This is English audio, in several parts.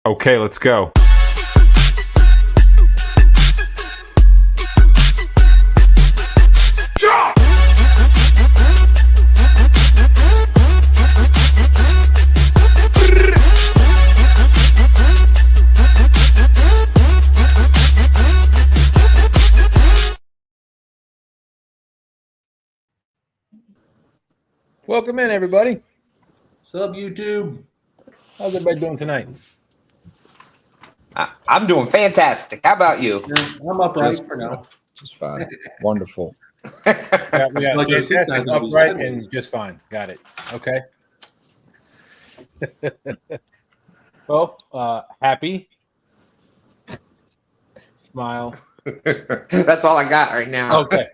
Okay, let's go. Welcome in, everybody. What's up, YouTube? How's everybody doing tonight? I'm doing fantastic. How about you? I'm upright for now. Just fine. Wonderful. Yeah, we got Like our seat fantastic, times will be upright, sideways. and just fine. Got it. Okay. Well, happy. Smile. That's all I got right now. Okay.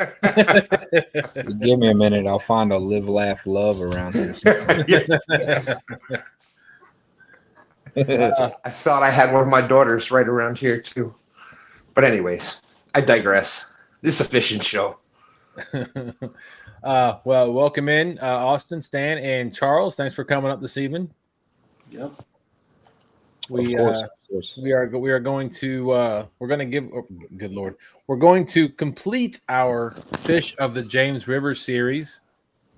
Give me a minute. I'll find a live, laugh, love around here. I thought I had one of my daughters right around here too. But anyways, I digress. This is a fishing show. Well, welcome in, Austin, Stan, and Charles. Thanks for coming up this evening. Yep. We Of course. we are going to we're going to give good Lord, we're going to complete our Fish of the James River series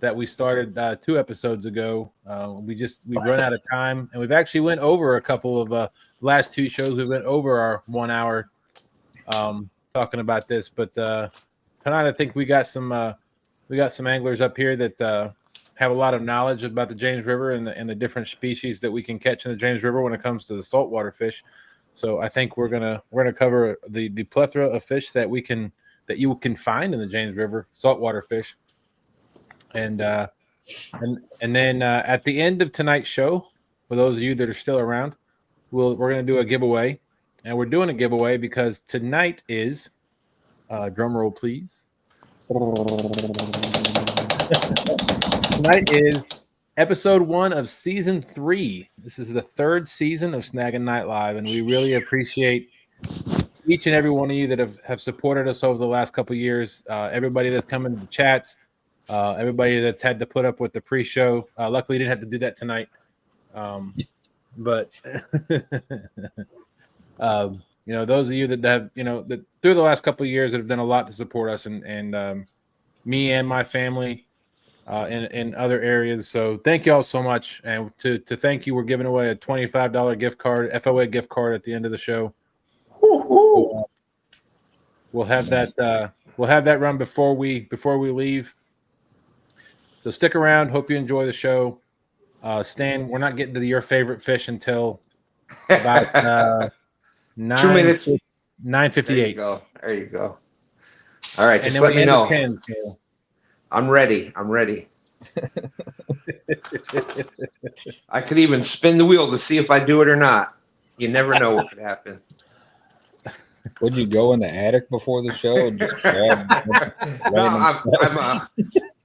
that we started 2 episodes ago. We've run out of time, and we've actually went over a couple of last 2 shows. We went over our 1 hour talking about this, but tonight I think we got some anglers up here that have a lot of knowledge about the James River and the different species that we can catch in the James River when it comes to the saltwater fish. So I think we're gonna cover the plethora of fish that you can find in the James River, saltwater fish. And then at the end of tonight's show, for those of you that are still around, we're gonna do a giveaway, and we're doing a giveaway because tonight is drum roll, please. Tonight is episode 1 of season 3. This is the 3rd season of Snaggin Night Live, and we really appreciate each and every one of you that have supported us over the last couple of years. Everybody that's come into the chats. Everybody that's had to put up with the pre-show. Luckily, didn't have to do that tonight. But those of you that have, that through the last couple of years that have done a lot to support us and me and my family in other areas. So thank you all so much. And to thank you, we're giving away a $25 gift card, F.O.A. gift card at the end of the show. So, we'll have that. We'll have that run before we leave. So stick around. Hope you enjoy the show. Stan, we're not getting to your favorite fish until about 9:58. There you go. All right, And just then let we me end know. at 10. So. I'm ready. I could even spin the wheel to see if I do it or not. You never know what could happen. Would you go in the attic before the show and just grab? No,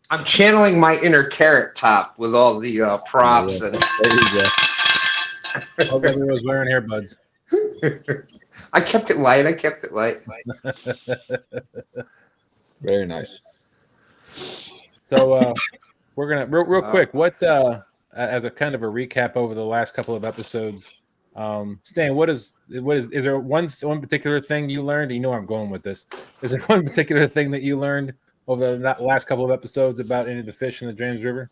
I'm channeling my inner Carrot Top with all the props and. There you go. Hope everyone was wearing earbuds. I kept it light. Very nice. So we're gonna real quick. What as a kind of a recap over the last couple of episodes, Stan? Is there one particular thing you learned? You know where I'm going with this. Is there one particular thing that you learned over the last couple of episodes about any of the fish in the James River?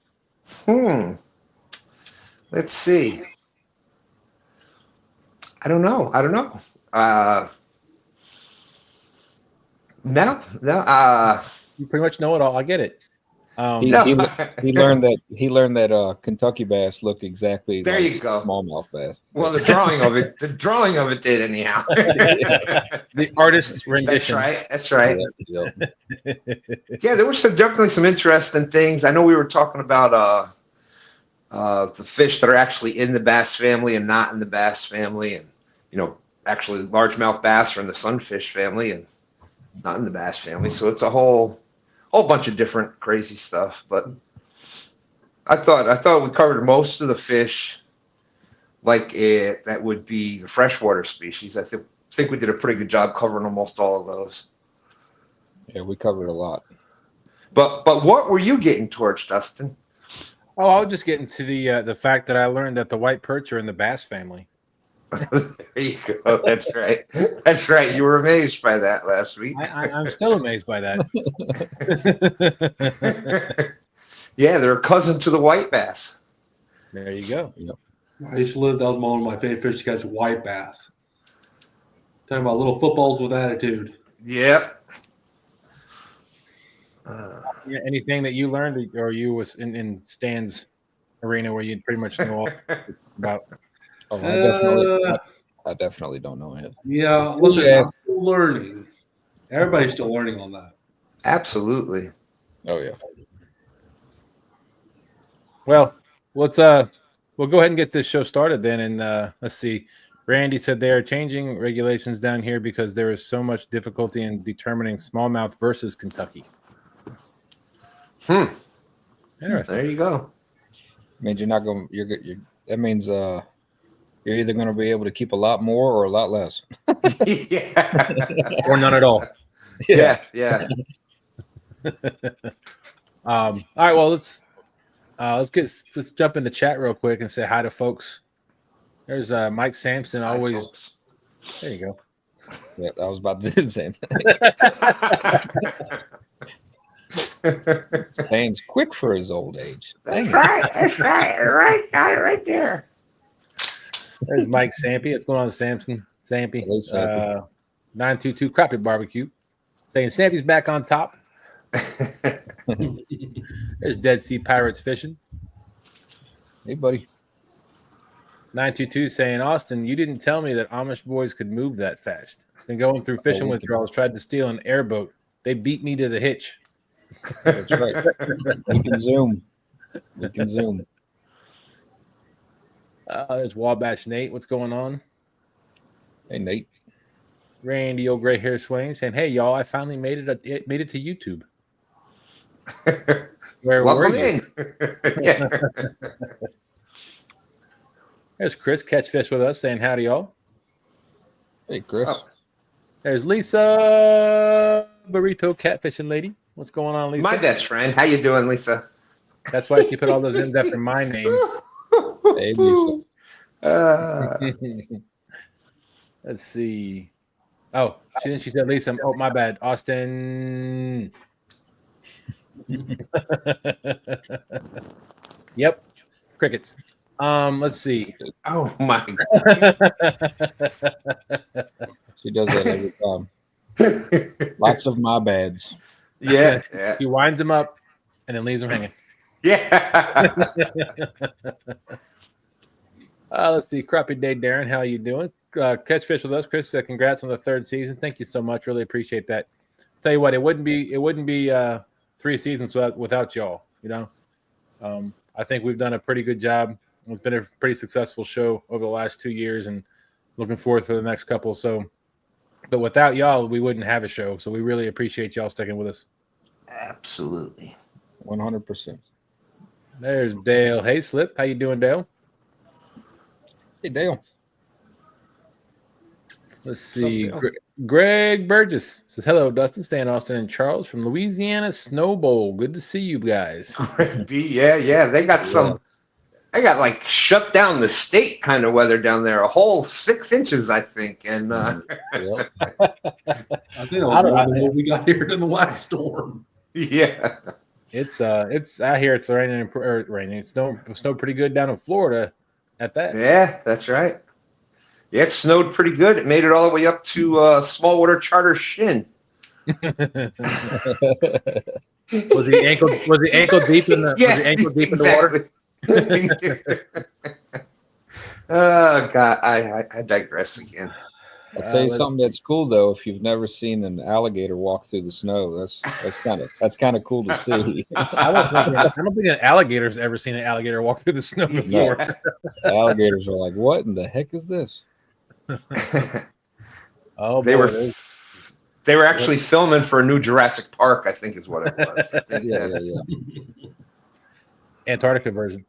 Let's see. I don't know. No. You pretty much know it all. I get it. He learned that Kentucky bass look exactly there like you go. smallmouth bass. Well, the drawing of it did anyhow. The artist's rendition. That's right. Yeah. Yeah, there was definitely some interesting things. I know we were talking about the fish that are actually in the bass family and not in the bass family, and actually largemouth bass are in the sunfish family and not in the bass family. So it's a whole bunch of different crazy stuff. But I thought we covered most of the fish that would be the freshwater species. I think we did a pretty good job covering almost all of those. Yeah, we covered a lot. But what were you getting towards, Dustin? Oh, I was just getting to the fact that I learned that the white perch are in the bass family. There you go. That's right. That's right. You were amazed by that last week. I'm still amazed by that. Yeah, they're a cousin to the white bass. There you go. Yep. I used to live. That was one of my favorite fish to catch, white bass. Talking about little footballs with attitude. Yep. Anything that you learned, or you was in Stan's arena where you pretty much know all about? Oh, I definitely don't know it. Yeah, listen, Yeah. I'm still learning. Everybody's still learning on that. Absolutely. Oh yeah. Well, we'll go ahead and get this show started then, and let's see. Randy said they are changing regulations down here because there is so much difficulty in determining smallmouth versus Kentucky. Interesting. There you go. Means you're not going. You're that means you're either going to be able to keep a lot more or a lot less. Yeah. Or none at all. Yeah. All right. Well, let's jump into chat real quick and say hi to folks. There's Mike Sampson. Always. There you go. Yeah, I was about to do the same thing. Stan's quick for his old age. Dang it. That's right there. There's Mike Sampy. What's going on, Sampson? Sampy. Hello, Sampy. 922 Crappie Barbecue. Saying Sampy's back on top. There's Dead Sea Pirates Fishing. Hey, buddy. 922 saying, Austin, you didn't tell me that Amish boys could move that fast. Been going through fishing withdrawals, tried to steal an airboat. They beat me to the hitch. That's right. We can zoom. There's Wabash Nate. What's going on? Hey, Nate. Randy, old gray hair Swain, saying, "Hey, y'all, I finally made it to YouTube." Where Welcome were you? in. Yeah. There's Chris, Catchfish with us, saying, "Howdy, y'all." Hey, Chris. Oh. There's Lisa, Burrito Catfishing Lady. What's going on, Lisa? My best friend. How you doing, Lisa? That's why you put all those names after my name. Hey, Lisa. Let's see. Oh, she said Lisa. Oh, my bad. Austin. Yep. Crickets. Let's see. Oh my God. She does that every time. Lots of my bads. Yeah. He winds them up and then leaves them hanging. Yeah. Let's see. Crappie Day, Darren. How are you doing? Catchfish with us, Chris. Congrats on the 3rd season. Thank you so much. Really appreciate that. Tell you what, it wouldn't be 3 seasons without y'all. You know, I think we've done a pretty good job. It's been a pretty successful show over the last 2 years, and looking forward for the next couple. So, but without y'all, we wouldn't have a show. So we really appreciate y'all sticking with us. Absolutely. 100%. There's Dale Hayslip. How you doing, Dale? Hey, Dale. Let's see. Greg Burgess says, "Hello, Dustin, Stan, Austin, and Charles from Louisiana Snow Bowl. Good to see you guys." Yeah. They got like shut down the state kind of weather down there. A whole 6 inches, I think. And Yep. I think more than what we got here in the last storm. yeah. It's I hear it's raining. It's snowed pretty good down in Florida. At that, Yeah, that's right. Yeah, it snowed pretty good. It made it all the way up to Smallwater Charter Shin. Was the ankle deep in the? Yeah, was the ankle deep in the water? Oh God, I digress again. I'll tell you something that's cool though. If you've never seen an alligator walk through the snow, that's kind of cool to see. I don't think an alligator's ever seen an alligator walk through the snow before. Yeah. The alligators are like, "What in the heck is this?" Oh, They boy. were actually filming for a new Jurassic Park, I think is what it was. I think Yeah. Antarctica version.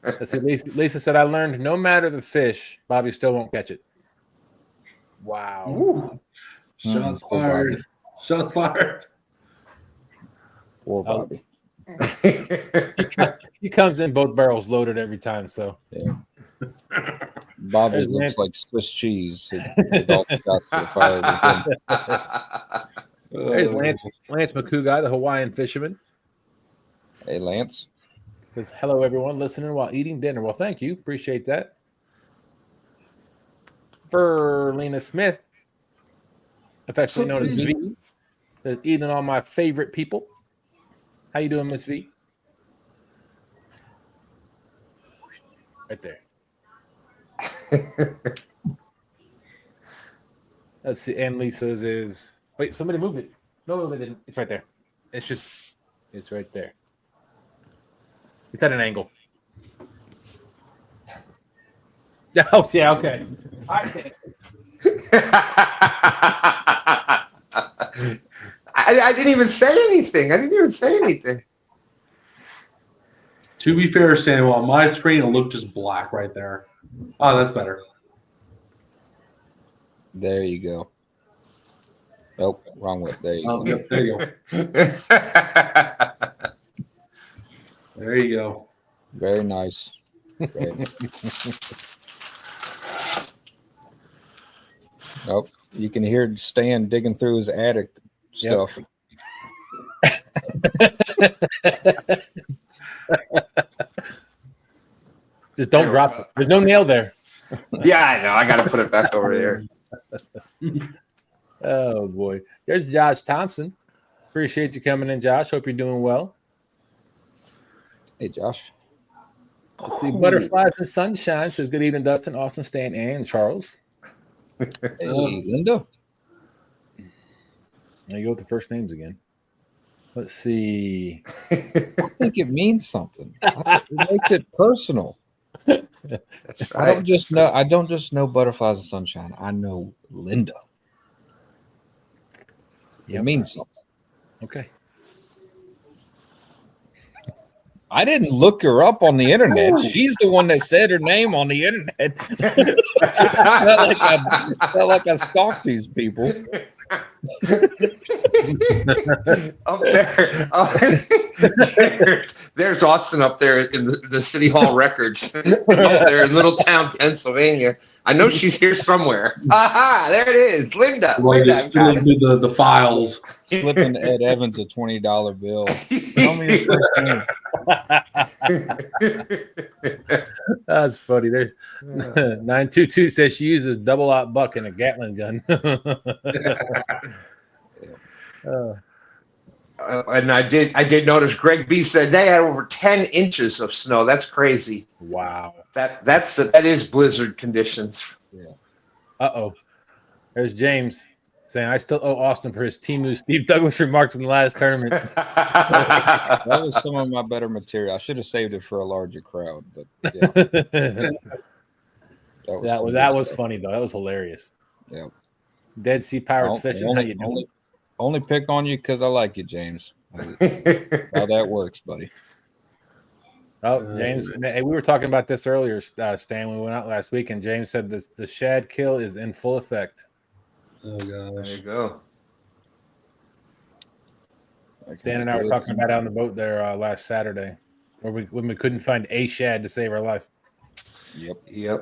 Let's see. Lisa said, "I learned no matter the fish, Bobby still won't catch it." Wow. Ooh. Shots Poor fired. Bobby. Shots fired. Poor Bobby. He comes in both barrels loaded every time. So Yeah. Bobby There's looks Lance. like Swiss cheese. With all the shots were fired at him. There's Lance McCougai, the Hawaiian fisherman. Hey, Lance. Says, hello, everyone listening while eating dinner. Well, thank you. Appreciate that. Verlena Smith, affectionately known as V, says, eating all my favorite people. How you doing, Miss V? Right there. Let's see. And Lisa's is... Wait, somebody moved it. No, they didn't. It's right there. It's right there. It's at an angle. Oh, yeah, okay. I didn't even say anything. To be fair, Samuel, on my screen, it looked just black right there. Oh, that's better. There you go. Nope, wrong way. There you go. Yep, there you go. There you go. Very nice. Very nice. Oh, you can hear Stan digging through his attic stuff. Just don't drop it. There's no nail there. Yeah, I know. I got to put it back over there. Oh, boy. There's Josh Thompson. Appreciate you coming in, Josh. Hope you're doing well. Hey, Josh. Let's see. Butterflies and Sunshine says, good evening, Dustin, Austin, Stan, and Charles. Hey, Linda. There you go with the first names again. Let's see. I think it means something. It makes it personal. That's right. I don't just know Butterflies and Sunshine. I know Linda. It means something. Okay. I didn't look her up on the internet. She's the one that said her name on the internet. Not like I stalked these people. Up there's Austin up there in the City Hall records up there in Littletown, Pennsylvania. I know she's here somewhere. Aha, there it is. Linda. Just going through the files. Slipping Ed Evans a $20 bill. Tell me his first name. That's funny. There's 922 says she uses double-aught buck and a Gatling gun. And I did notice Greg B said they had over 10 inches of snow. That's crazy. Wow. That is blizzard conditions. Yeah. Uh-oh. There's James saying, I still owe Austin for his Temu Steve Douglas remarks in the last tournament. That was some of my better material. I should have saved it for a larger crowd, but yeah. that was funny, though. That was hilarious. Yeah. Dead Sea Pirates Fishing. How you doing? Only pick on you because I like you, James. How that works, buddy. Oh, James, hey, we were talking about this earlier, Stan. We went out last week, and James said the shad kill is in full effect. Oh, gosh. There you go. Stan and I were talking about it on the boat there last Saturday, when we couldn't find a shad to save our life. Yep. Yeah.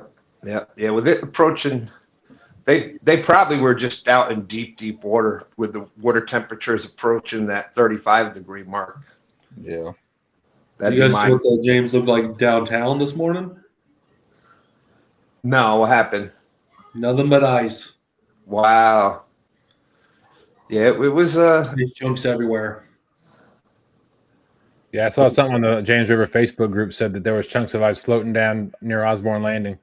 With it approaching, they probably were just out in deep water with the water temperatures approaching that 35-degree mark. Yeah. You guys see what James looked like downtown this morning? No, what happened? Nothing but ice. Wow. Yeah, it was These chunks everywhere. Yeah, I saw something on the James River Facebook group said that there was chunks of ice floating down near Osborne Landing.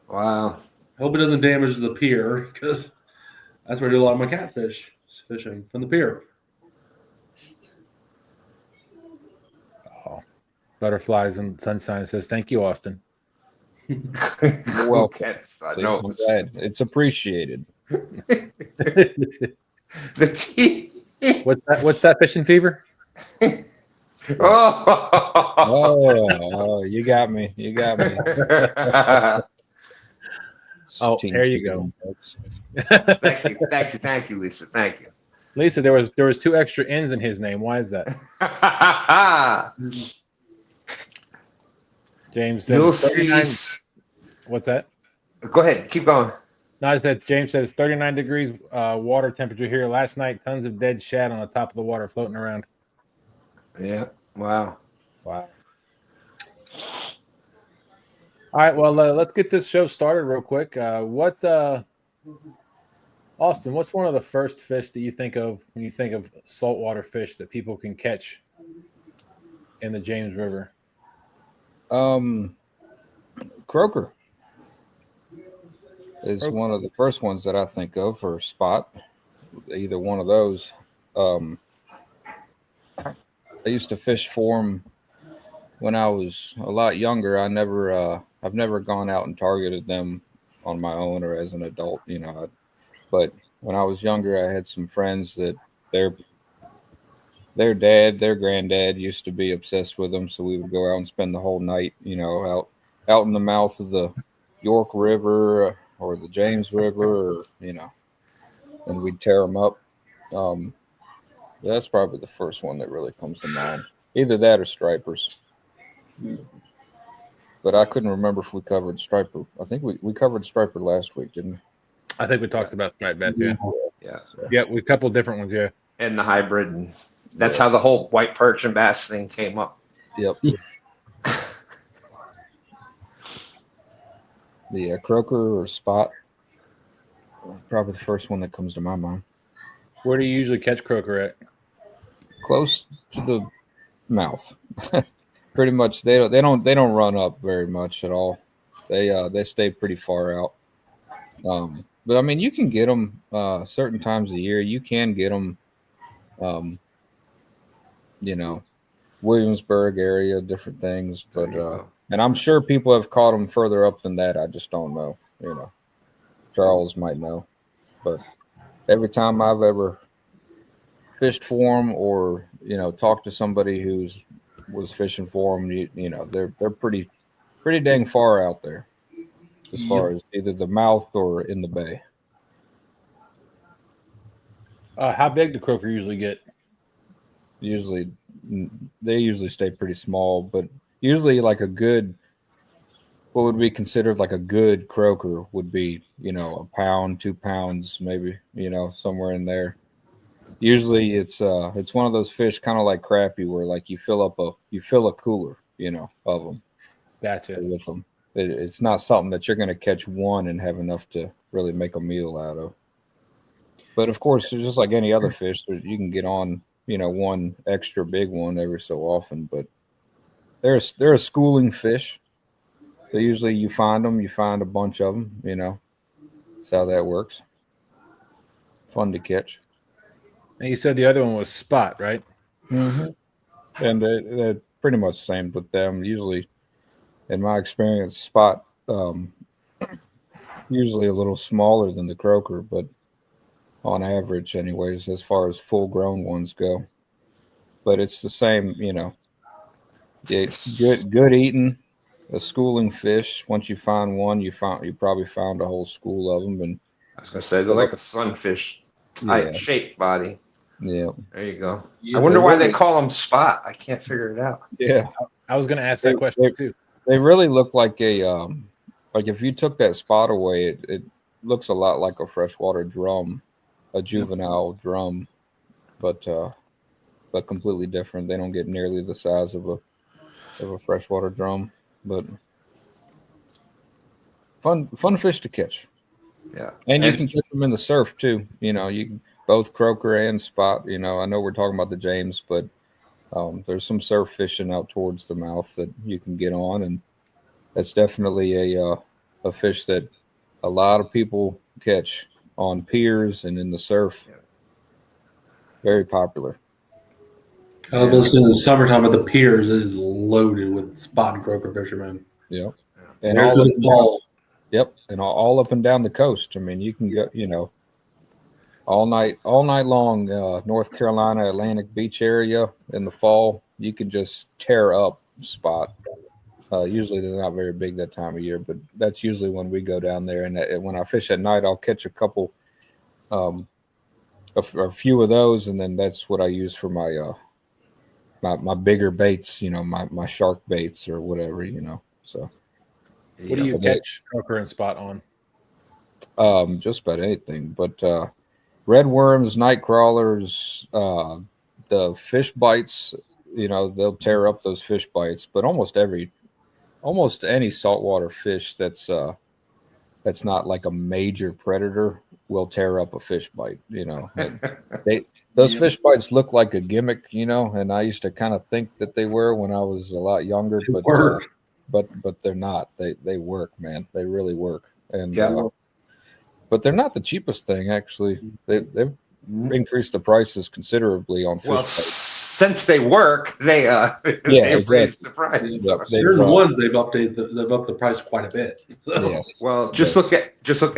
Wow. I hope it doesn't damage the pier because that's where I do a lot of my catfish fishing, from the pier. Oh, Butterflies and Sunshine says, thank you, Austin. You're welcome. I know. I'm glad. It's appreciated. What's that fishing fever? Oh, you got me. Oh, there you go. Thank you, Lisa. Thank you. Lisa, there was 2 extra N's in his name. Why is that? You'll see. What's that? Go ahead, keep going. No, I said James says 39 degrees water temperature here last night. Tons of dead shad on the top of the water floating around. Yeah. Wow. Wow. All right, well, let's get this show started real quick. Austin, what's one of the first fish that you think of when you think of saltwater fish that people can catch in the James River? Croaker is one of the first ones that I think of, or spot, either one of those. I used to fish for them when I was a lot younger. I've never gone out and targeted them on my own or as an adult, but when I was younger, I had some friends that their granddad used to be obsessed with them. So we would go out and spend the whole night, out in the mouth of the York River or the James River, and we'd tear them up. That's probably the first one that really comes to mind. Either that or stripers. But I couldn't remember if we covered striper. I think we covered striper last week, didn't we? I think we talked about striped bass, yeah. Yeah. Yeah, we a couple different ones, yeah. And the hybrid, and that's how the whole white perch and bass thing came up. Yep. The croaker or spot, probably the first one that comes to my mind. Where do you usually catch croaker at? Close to the mouth. Pretty much, they don't run up very much at all. They stay pretty far out. But I mean, you can get them certain times of the year. You can get them, Williamsburg area, different things. But and I'm sure people have caught them further up than that. I just don't know. Charles might know. But every time I've ever fished for them or talked to somebody was fishing for them, they're pretty dang far out there as far as either the mouth or in the bay. How big do croaker usually get? They usually stay pretty small, but usually like what would be considered like a good croaker would be, a pound, 2 pounds, maybe, somewhere in there. Usually it's one of those fish kind of like crappie where like you fill a cooler, of them. Gotcha. With them. It's not something that you're going to catch one and have enough to really make a meal out of. But of course, it's just like any other fish. You can get on, one extra big one every so often. But they're a schooling fish. So usually you find a bunch of them. That's how that works. Fun to catch. And you said the other one was spot, right? Mm-hmm. And they're pretty much the same with them. Usually, in my experience, spot usually a little smaller than the croaker, but on average, anyways, as far as full-grown ones go. But it's the same, good eating, a schooling fish. Once you find one, you probably found a whole school of them. And I was gonna say they're like a sunfish shaped body. Yeah, there you go. Yeah, I wonder why they call them spot. I can't figure it out. Yeah, I was going to ask that question too. They really look like like if you took that spot away, it looks a lot like a freshwater drum, a juvenile drum, but completely different. They don't get nearly the size of a freshwater drum, but fun fish to catch. Yeah, and you can catch them in the surf too. You can both croaker and spot. I know we're talking about the James, but there's some surf fishing out towards the mouth that you can get on, and that's definitely a fish that a lot of people catch on piers and in the surf. Very popular. Listen, in the summertime at the piers, it is loaded with spot and croaker fishermen. Yep. And all the fall. Yep, and all up and down the coast. I mean, you can go, all night long, North Carolina, Atlantic Beach area in the fall, you can just tear up spot. Usually they're not very big that time of year, but that's usually when we go down there. And when I fish at night, I'll catch a couple, a few of those, and then that's what I use for my my bigger baits, my shark baits or whatever, So. What do you catch croaker and spot on? Just about anything. But red worms, night crawlers, the fish bites, they'll tear up those fish bites. But almost any saltwater fish that's not like a major predator will tear up a fish bite. Those fish bites look like a gimmick, and I used to kind of think that they were when I was a lot younger, but they're not. They work, man. They really work. And but they're not the cheapest thing, actually. They've increased the prices considerably on fish bites. Since they work, they raised the price. Certain ones they've upped the price quite a bit. So. Yes. Well, just look at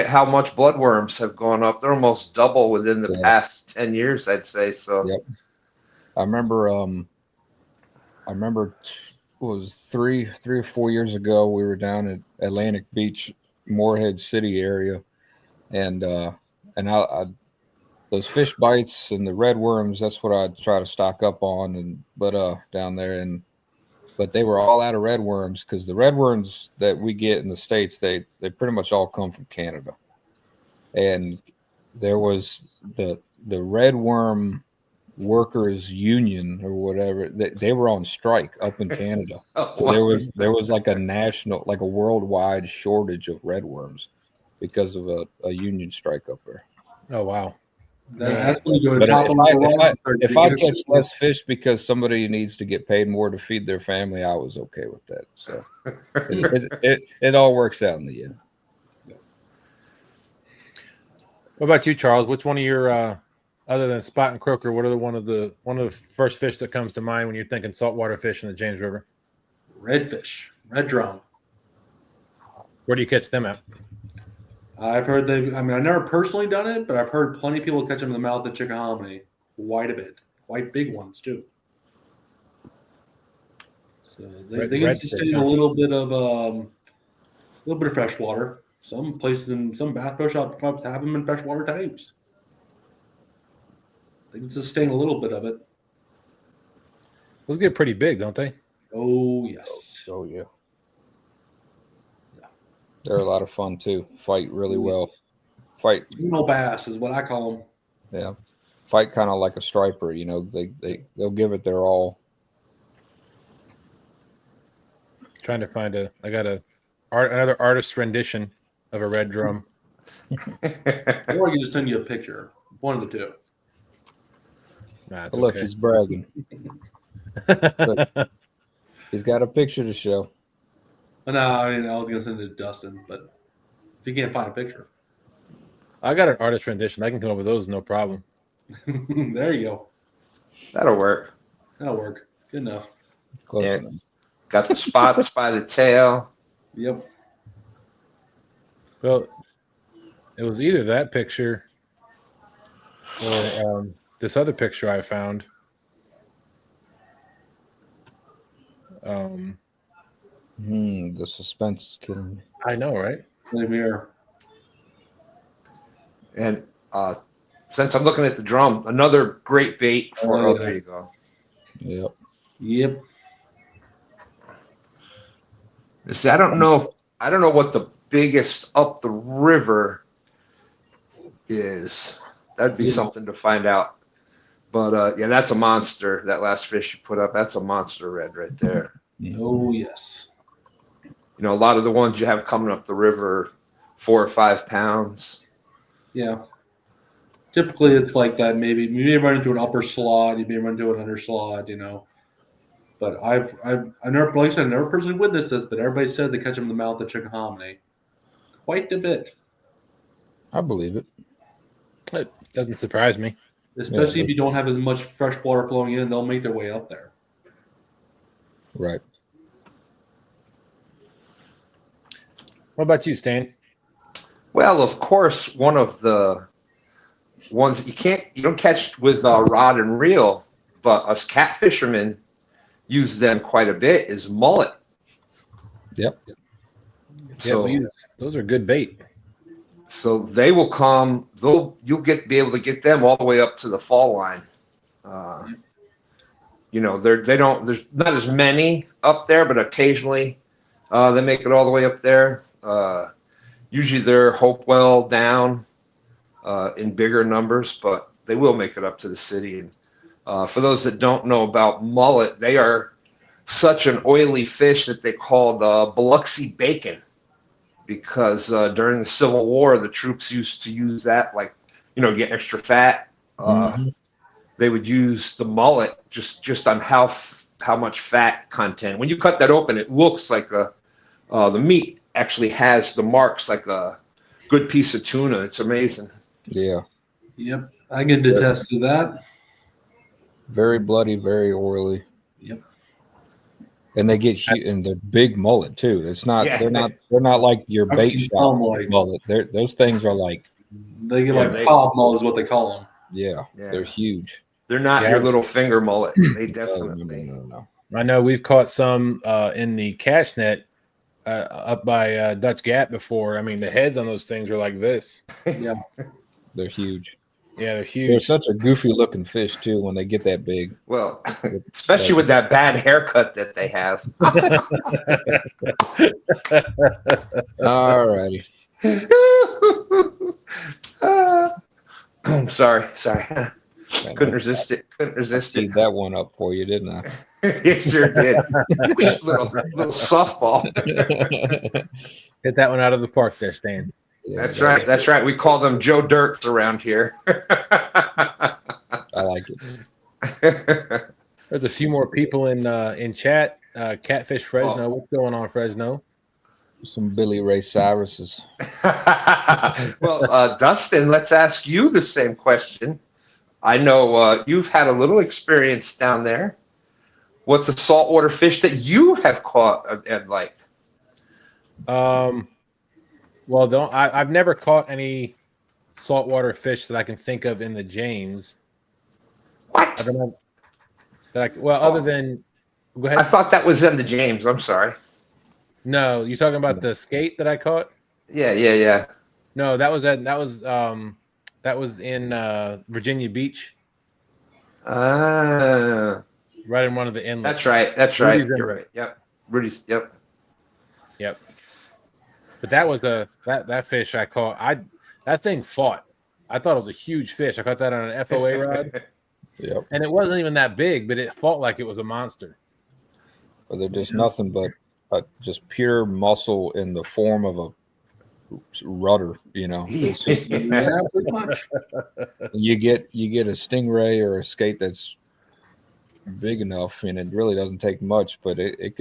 how much bloodworms have gone up. They're almost double within the past 10 years, I'd say. So. Yep. I remember it was 3 or 4 years ago. We were down at Atlantic Beach, Morehead City area, and I those fish bites and the red worms, that's what I try to stock up on, but down there, but they were all out of red worms because the red worms that we get in the States, they pretty much all come from Canada. And there was the red worm workers union or whatever, they were on strike up in Canada. So there was like a worldwide shortage of red worms because of a union strike up there. Oh wow. But if I catch less fish because somebody needs to get paid more to feed their family, I was okay with that. So it all works out in the end. What about you, Charles? Which one of your other than spot and croaker, what are one of the first fish that comes to mind when you're thinking saltwater fish in the James River? Redfish, red drum. Where do you catch them at? I've heard I've never personally done it, but I've heard plenty of people catch them in the mouth of Chickahominy quite a bit. Quite big ones, too. So they can sustain a little bit of fresh water. Some places in some bass pro shops have them in freshwater tanks. They can sustain a little bit of it. Those get pretty big, don't they? Oh, yes. Oh, yeah. They're a lot of fun too. Fight really well. Bass is what I call them. Yeah, fight kind of like a striper. They'll give it their all. Trying to find another artist's rendition of a red drum. Or I can just send you a picture. One of the two. Nah, look, okay. He's bragging. He's got a picture to show. No, I was going to send it to Dustin, but if you can't find a picture. I got an artist rendition. I can come up with those, no problem. There you go. That'll work. Good enough. Close enough. Got the spots by the tail. Yep. Well, it was either that picture or this other picture I found. The suspense is killing me. I know, right? Same here. And since I'm looking at the drum, another great bait for there you go. Yep. See, I don't know what the biggest up the river is. That'd be something to find out. But that's a monster. That last fish you put up, that's a monster red right there. Oh yes. A lot of the ones you have coming up the river, 4 or 5 pounds. Yeah. Typically, it's like that. Maybe you may run into an upper slot, you may run into an under slot, But I've never, like I said, I never personally witnessed this, but everybody said they catch them in the mouth of Chickahominy. Quite a bit. I believe it. It doesn't surprise me. Especially if you don't have as much fresh water flowing in, they'll make their way up there. Right. What about you, Stan? Well, of course, one of the ones that you don't catch with rod and reel, but us cat fishermen use them quite a bit is mullet. Yep. So, those are good bait. So they will come. You'll be able to get them all the way up to the fall line. There's not as many up there, but occasionally they make it all the way up there. Usually they're Hopewell down in bigger numbers, but they will make it up to the city. And for those that don't know about mullet, they are such an oily fish that they call the Biloxi bacon, because during the Civil War, the troops used to use that, like, get extra fat. They would use the mullet just on how much fat content. When you cut that open, it looks like the meat actually has the marks like a good piece of tuna. It's amazing. Yeah. Yep. I can attest to that. Very bloody, very oily. Yep. And they get huge, and they're big mullet too. It's not. Yeah, they're not like your I've bait seen shop some, like, mullet. Those things are like. they get Yeah, like cob mullet is what they call them. Yeah, Yeah. they're huge. They're not Yeah. your little finger mullet. They No, definitely. no. I know we've caught some in the cast net up by Dutch Gap before. I mean, the heads on those things are like this. Yeah. They're huge. Yeah, they're They're huge. such a goofy looking fish too when they get that big. Well, especially with that bad haircut that they have. All righty. Sorry. Couldn't resist it. Teed that one up for you, didn't I? You sure did. little softball. Hit that one out of the park there, Stan. Yeah, That's right. We call them Joe Dirts around here. I like it. There's a few more people in chat. Catfish Fresno. What's going on, Fresno? Some Billy Ray Cyruses. Well, Dustin, let's ask you the same question. I know you've had a little experience down there. What's a saltwater fish that you have caught and liked? Well, I've never caught any saltwater fish that I can think of in the James. What? Other than, go ahead. I thought that was in the James. I'm sorry. No, you talking about the skate that I caught? Yeah. No, that was in Virginia Beach, right in one of the inlets. That's right. Rudy's You're right. Yep. Rudy's. Yep. But that was that fish I caught. That thing fought. I thought it was a huge fish. I caught that on an F.O.A. rod. Yep. And it wasn't even that big, but it fought like it was a monster. But they're just nothing but just pure muscle in the form of a rudder. It's just, Yeah, pretty much. you get a stingray or a skate that's big enough, and it really doesn't take much, but they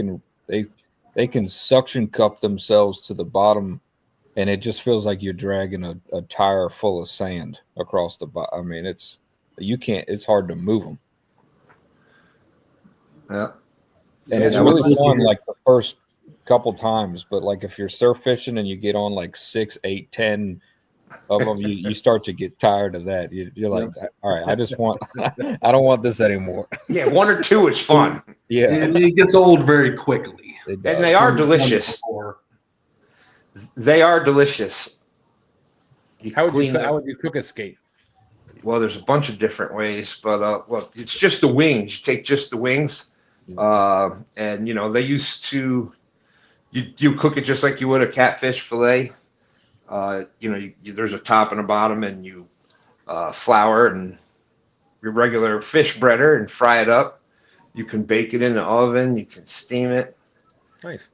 can suction cup themselves to the bottom, and it just feels like you're dragging a tire full of sand across the bottom. I mean, it's hard to move them. Yeah. And it's really fun like the first couple times, but like if you're surf fishing and you get on like 6, 8, 10 of them, you start to get tired of that. You're like, all right, I don't want this anymore. Yeah, 1 or 2 is fun. Yeah. It gets old very quickly. And they are delicious. They are delicious. How would you cook a skate? Well, there's a bunch of different ways, but it's just the wings. You take just the wings, and they used to you cook it just like you would a catfish fillet. There's a top and a bottom, and you flour and your regular fish breader and fry it up. You can bake it in the oven. You can steam it. Nice.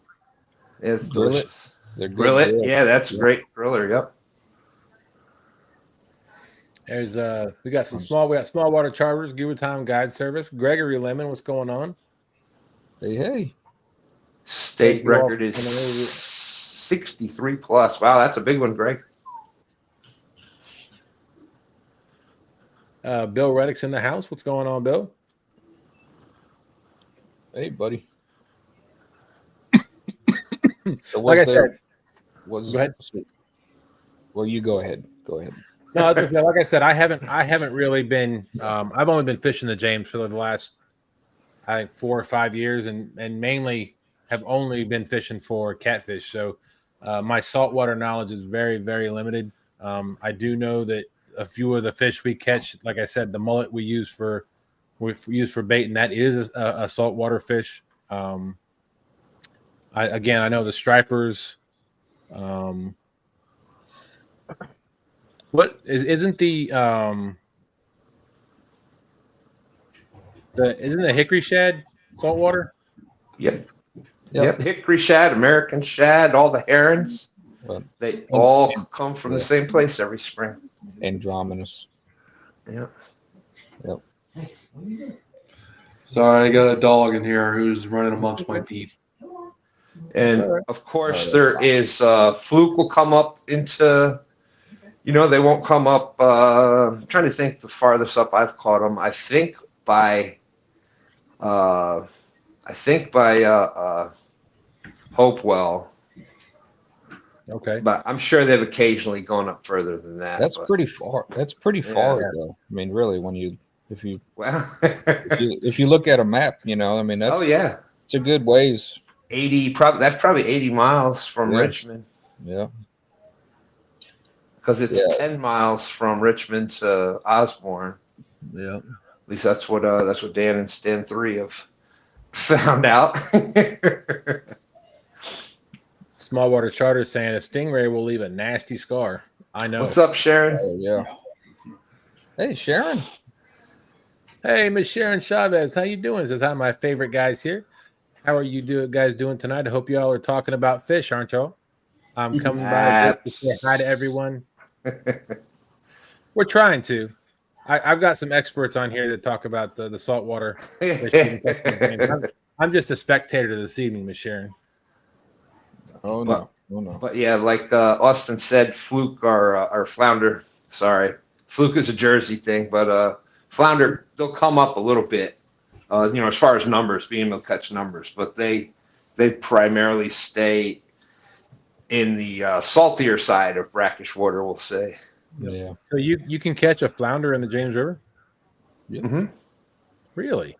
It's Grill delicious. it. Grill it. Yeah, that's a great griller. Yep. There's we got small water charters, Give Time Guide Service. Gregory Lemon, what's going on? Hey. State record is 63 plus. Wow, that's a big one, Greg. Bill Reddick's in the house. What's going on, Bill? Hey, buddy. Like I said, go ahead. Well, you go ahead. Go ahead. No, like I said, I haven't really been. I've only been fishing the James for the last, I think, 4 or 5 years, and mainly have only been fishing for catfish. So my saltwater knowledge is very, very limited. I do know that a few of the fish we catch, like I said, the mullet we use for bait, and that is a saltwater fish. I know the stripers. What isn't the isn't the hickory shad saltwater? Yep. Yep. Hickory shad, American shad, all the herons. They all come from the same place every spring. Andromedus. Yep. Yep. Sorry, I got a dog in here who's running amongst my feet. And of course, there is fluke will come up into, they won't come up. I'm trying to think the farthest up I've caught them. I think by Hopewell. Okay. But I'm sure they've occasionally gone up further than that. That's pretty far. That's pretty far though. I mean, really, if you look at a map, I mean, that's it's a good ways. 80, that's probably 80 miles from Richmond. Yeah. Because it's 10 miles from Richmond to Osborne. Yeah. At least that's what Dan and Stan 3 have found out. Smallwater Charter saying a stingray will leave a nasty scar. I know. What's up, Sharon? Oh, yeah. Hey, Sharon. Hey, Miss Sharon Chavez, how you doing? Says hi, my favorite guys here. How are you guys doing tonight? I hope you all are talking about fish, aren't y'all? I'm coming by just to say hi to everyone. We're trying to. I've got some experts on here that talk about the saltwater fishing. I'm just a spectator this evening, Miss Sharon. Oh no. But yeah, like Austin said, fluke or flounder. Sorry, fluke is a Jersey thing, but flounder, they'll come up a little bit. As far as numbers, being able to catch numbers, but they primarily stay in the saltier side of brackish water, we'll say. Yeah. So you can catch a flounder in the James River? Yeah. Mm-hmm. Really?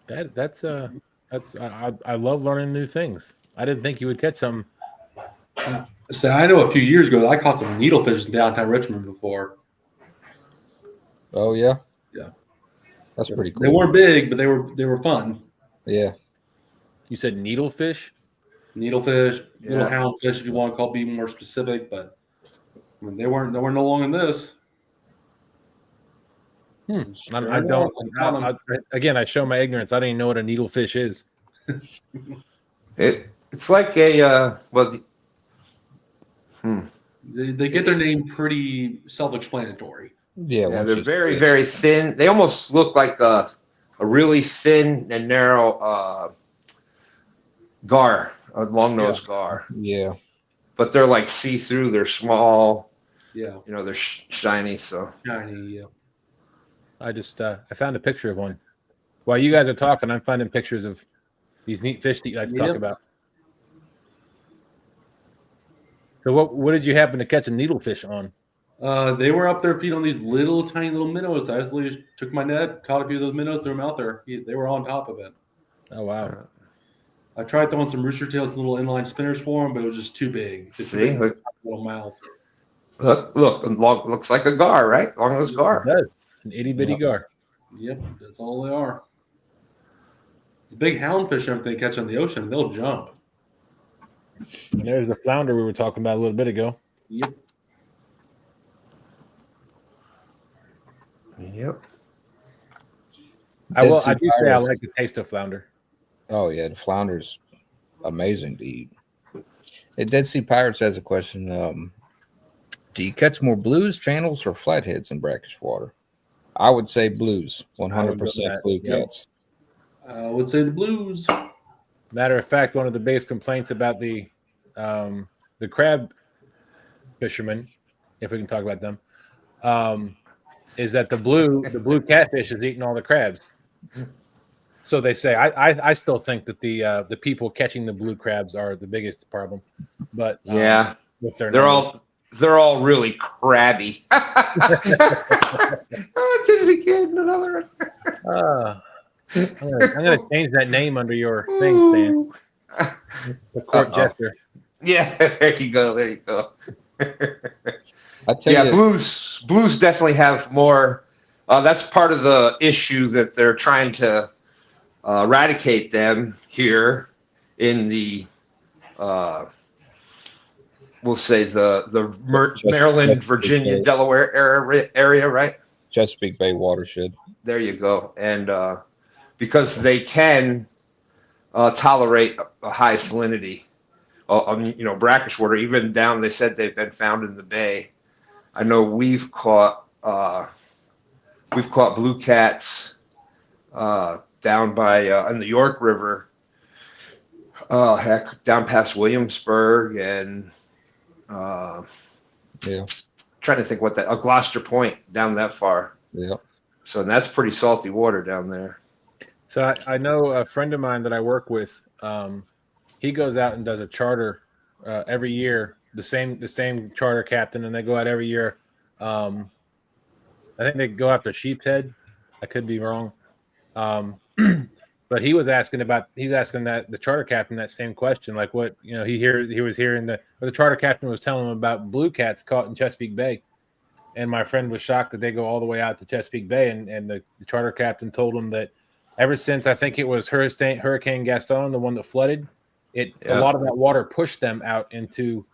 That's I love learning new things. I didn't think you would catch some. So I know a few years ago I caught some needlefish in downtown Richmond before. Oh yeah. Yeah. That's pretty cool. They weren't big, but they were fun. Yeah. You said needlefish? Needlefish, little houndfish, if you want to be more specific, but I mean, they weren't no long in this. I don't. Again, I show my ignorance. I don't even know what a needlefish is. It's like a They get their name pretty self-explanatory. Yeah, they're very, very thin. They almost look like a really thin and narrow gar, a long-nosed gar. Yeah. But they're like see-through. They're small. Yeah. They're shiny. So Shiny, yeah. I just I found a picture of one. While you guys are talking, I'm finding pictures of these neat fish that you like to talk about. So what did you happen to catch a needlefish on? They were up there feeding on these tiny little minnows. I just took my net, caught a few of those minnows, threw them out there. They were on top of it. Oh wow! I tried throwing some rooster tails, little inline spinners for them, but it was just too big. See, little mouth. Look, looks like a gar, right? Long-nosed gar. It does. An itty bitty gar. Yep, that's all they are. The big houndfish, if they catch on the ocean, they'll jump. And there's the flounder we were talking about a little bit ago. Yep. I do say I like the taste of flounder. Oh yeah, the flounder's amazing to eat. Dead Sea Pirates has a question. Do you catch more blues, channels, or flatheads in brackish water? I would say blues. 100% blue cats. I would say the blues. Matter of fact, one of the biggest complaints about the crab fishermen, if we can talk about them, is that the blue catfish is eating all the crabs. So they say. I still think that the people catching the blue crabs are the biggest problem. But with they're all really crabby. Did we get another? I'm gonna change that name under your thing, Stan. The court jester. Yeah, there you go. I tell you, blues definitely have more. That's part of the issue that they're trying to eradicate them here in the we'll say Maryland, Chesapeake Virginia, Bay. Delaware area, right? Chesapeake Bay watershed. There you go. And because they can tolerate a high salinity, brackish water, even down, they said they've been found in the bay. I know we've caught blue cats down by in the York River, down past Williamsburg and trying to think Gloucester Point, down that far. Yeah. So that's pretty salty water down there. So I know a friend of mine that I work with. He goes out and does a charter every year. The same charter captain, and they go out every year. I think they go after Sheepshead. I could be wrong. But he's asking that the charter captain that same question, like what he was hearing the charter captain was telling him about blue cats caught in Chesapeake Bay, and my friend was shocked that they go all the way out to Chesapeake Bay, and the charter captain told him that ever since I think it was Hurricane Gaston, the one that flooded, a lot of that water pushed them out into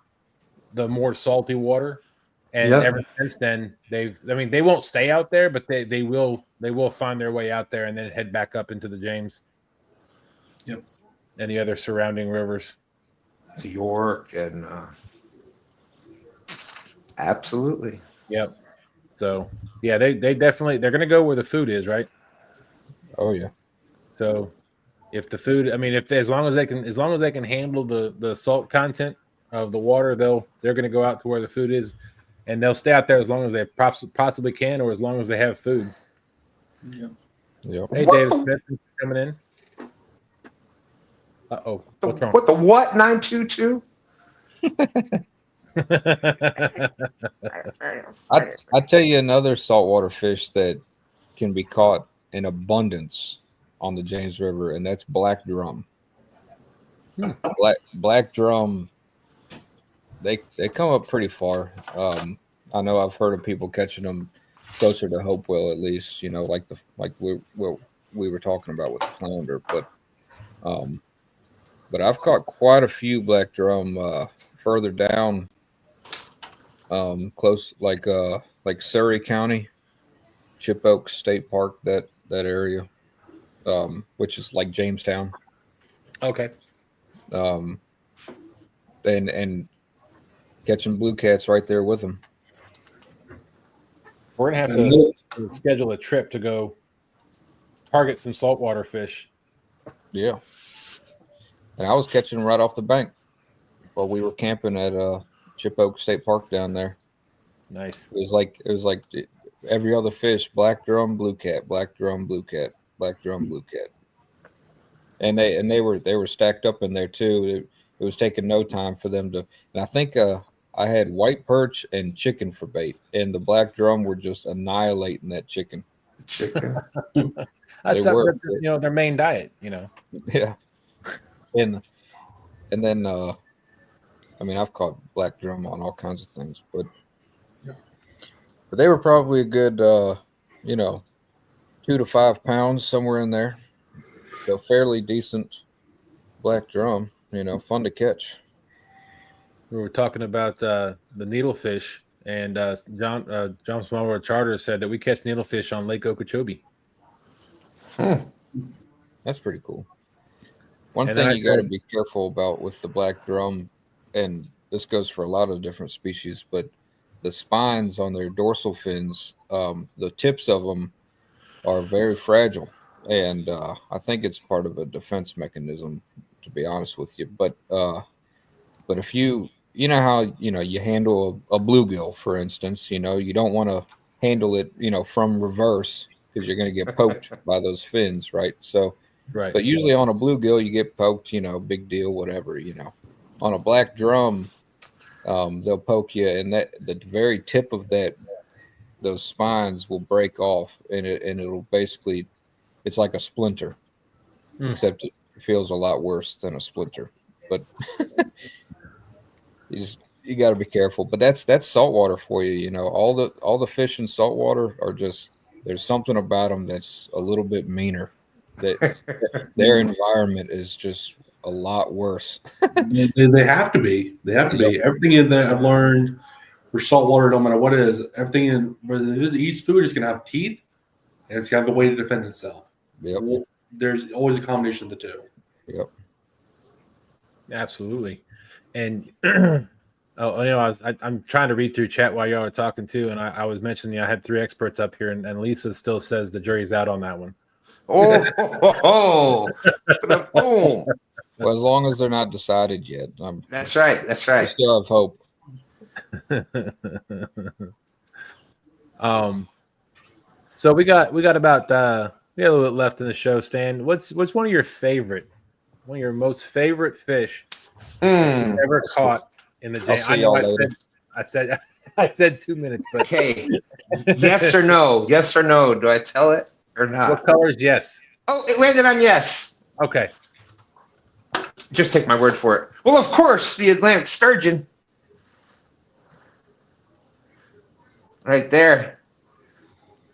the more salty water. And ever since then, they won't stay out there, but they will find their way out there and then head back up into the James. Yep. And the other surrounding rivers. To York and absolutely. Yep. So yeah, they're gonna go where the food is, right? Oh yeah. So if the food, as long as they can handle the salt content of the water, they're gonna go out to where the food is. And they'll stay out there as long as they possibly can, or as long as they have food. Yeah. Yep. Hey, David Smith coming in. Uh-oh. What's wrong? What the what? 922? I tell you another saltwater fish that can be caught in abundance on the James River, and that's black drum. Black drum. They come up pretty far. I know I've heard of people catching them closer to Hopewell, at least. Like we were talking about with the flounder. But I've caught quite a few black drum further down, close like Surrey County, Chip Oaks State Park, that area, which is like Jamestown. Okay. And catching blue cats right there with them. We're going to have to schedule a trip to go target some saltwater fish. Yeah. And I was catching them right off the bank while we were camping at Chip Oak State Park down there. Nice. It was like every other fish: black drum, blue cat, black drum, blue cat, black drum, blue cat. And they were stacked up in there too. It was taking no time for them to. And I think I had white perch and chicken for bait, and the black drum were just annihilating that chicken. That's their main diet. Yeah. And then I've caught black drum on all kinds of things, but they were probably a good 2 to 5 pounds, somewhere in there. So fairly decent black drum, fun to catch. We were talking about the needlefish, and John Smallwood Charter said that we catch needlefish on Lake Okeechobee. That's pretty cool. One thing you got to be careful about with the black drum, and this goes for a lot of different species, but the spines on their dorsal fins, the tips of them are very fragile, and I think it's part of a defense mechanism, to be honest with you. But if you how you handle a bluegill, for instance, you don't want to handle it from reverse, because you're going to get poked by those fins, right? So. Right. But usually on a bluegill, you get poked, big deal, whatever, On a black drum, they'll poke you, and the very tip of those spines will break off, and it'll basically, it's like a splinter, except it feels a lot worse than a splinter. But you got to be careful. But that's saltwater for you, All the fish in saltwater are just, there's something about them that's a little bit meaner. That their environment is just a lot worse. They have to be. They have to be. Everything in there I've learned for saltwater, no matter what it is, everything in where it eats food is going to have teeth, and it's going to have a way to defend itself. Yep. There's always a combination of the two. Yep. Absolutely. And I'm trying to read through chat while y'all are talking too, and I was mentioning I had 3 experts up here, and Lisa still says the jury's out on that one. Oh, boom. Well, as long as they're not decided yet, That's right. That's right. I still have hope. So we got about we got a little bit left in the show. Stan, what's one of your most favorite fish you've ever caught in the James? I know I said 2 minutes, but Okay. Yes or no? Yes or no? Do I tell it or not? what color is yes? Oh, it landed on yes. Okay. Just take my word for it. Well, of course, the Atlantic sturgeon. Right there.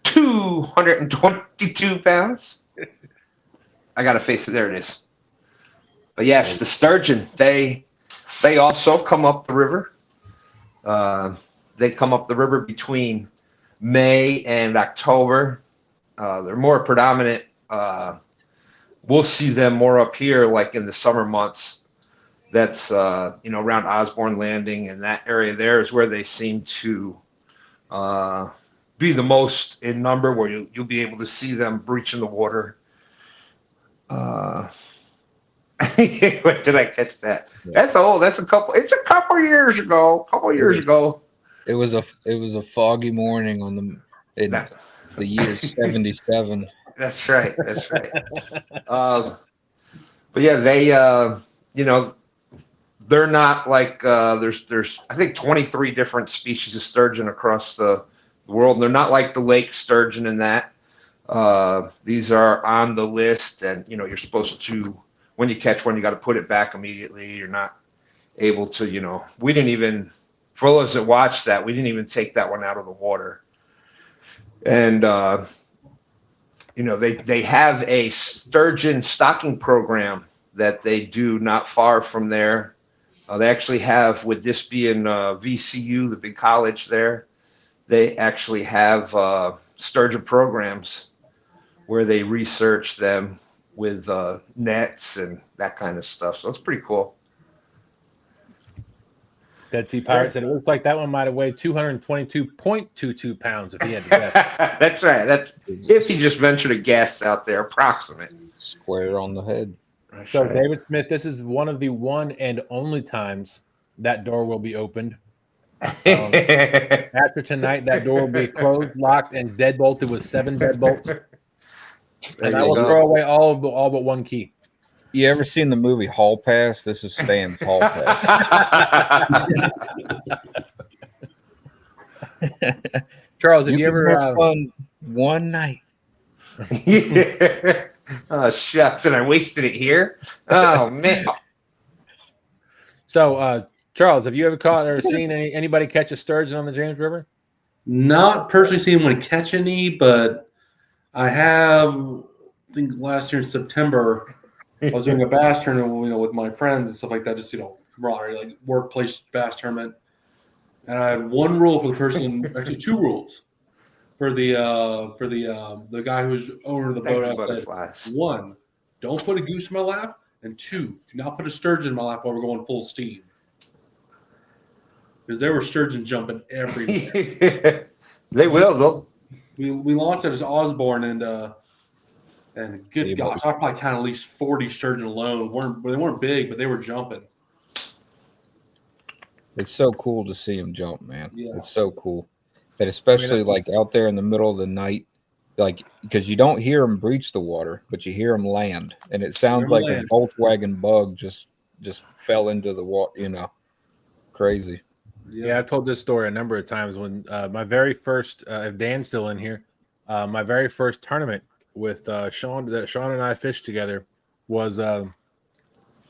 222 pounds. I got to face it. There it is. But yes, the sturgeon, they also come up the river. They come up the river between May and October. They're more predominant. We'll see them more up here, like in the summer months. That's around Osborne Landing, and that area there is where they seem to be the most in number, where you'll be able to see them breaching the water. When did I catch that? Yeah. It's a couple years ago. It was a foggy morning in the year 77. That's right. But yeah, they they're not like there's I think 23 different species of sturgeon across the world, and they're not like the lake sturgeon in that. These are on the list, and you're supposed to, when you catch one, you got to put it back immediately. You're not able to, we didn't even, for those that watched that, we didn't even take that one out of the water. And they have a sturgeon stocking program that they do not far from there. They actually have, with this being VCU, the big college there, they actually have sturgeon programs where they research them with nets and that kind of stuff. So it's pretty cool. Dead Sea Pirate said it looks like that one might have weighed 222.22 pounds if he had to guess. That's right. That's if he just ventured a guess out there, approximate. Square on the head. So David Smith, this is one of the one and only times that door will be opened. After tonight, that door will be closed, locked, and deadbolted with 7 deadbolts. And I will throw away all but one key. You ever seen the movie Hall Pass? This is Stan's Hall Pass. Charles, have you ever have fun one night? Yeah. Oh shucks, and I wasted it here. Oh man. So, Charles, have you ever caught or seen anybody catch a sturgeon on the James River? Not personally seen one catch any, but I have. I think last year in September, I was doing a bass tournament, with my friends and stuff like that. Just camaraderie, like workplace bass tournament. And I had one rule for the person, actually 2 rules for the guy who's owner of the boat. I said, 1, don't put a goose in my lap, and 2, do not put a sturgeon in my lap while we're going full steam. Because there were sturgeon jumping everywhere. They will. We launched it as Osborne, and good gosh, I probably counted at least 40 sturgeon alone. They weren't big, but they were jumping. It's so cool to see them jump, man. Yeah. It's so cool. And especially like out there in the middle of the night, like because you don't hear them breach the water, but you hear them land, and it sounds like a Volkswagen Bug just fell into the water. Crazy. Yeah, I've told this story a number of times. When my very first, if Dan's still in here, my very first tournament with Sean that Sean and I fished together was a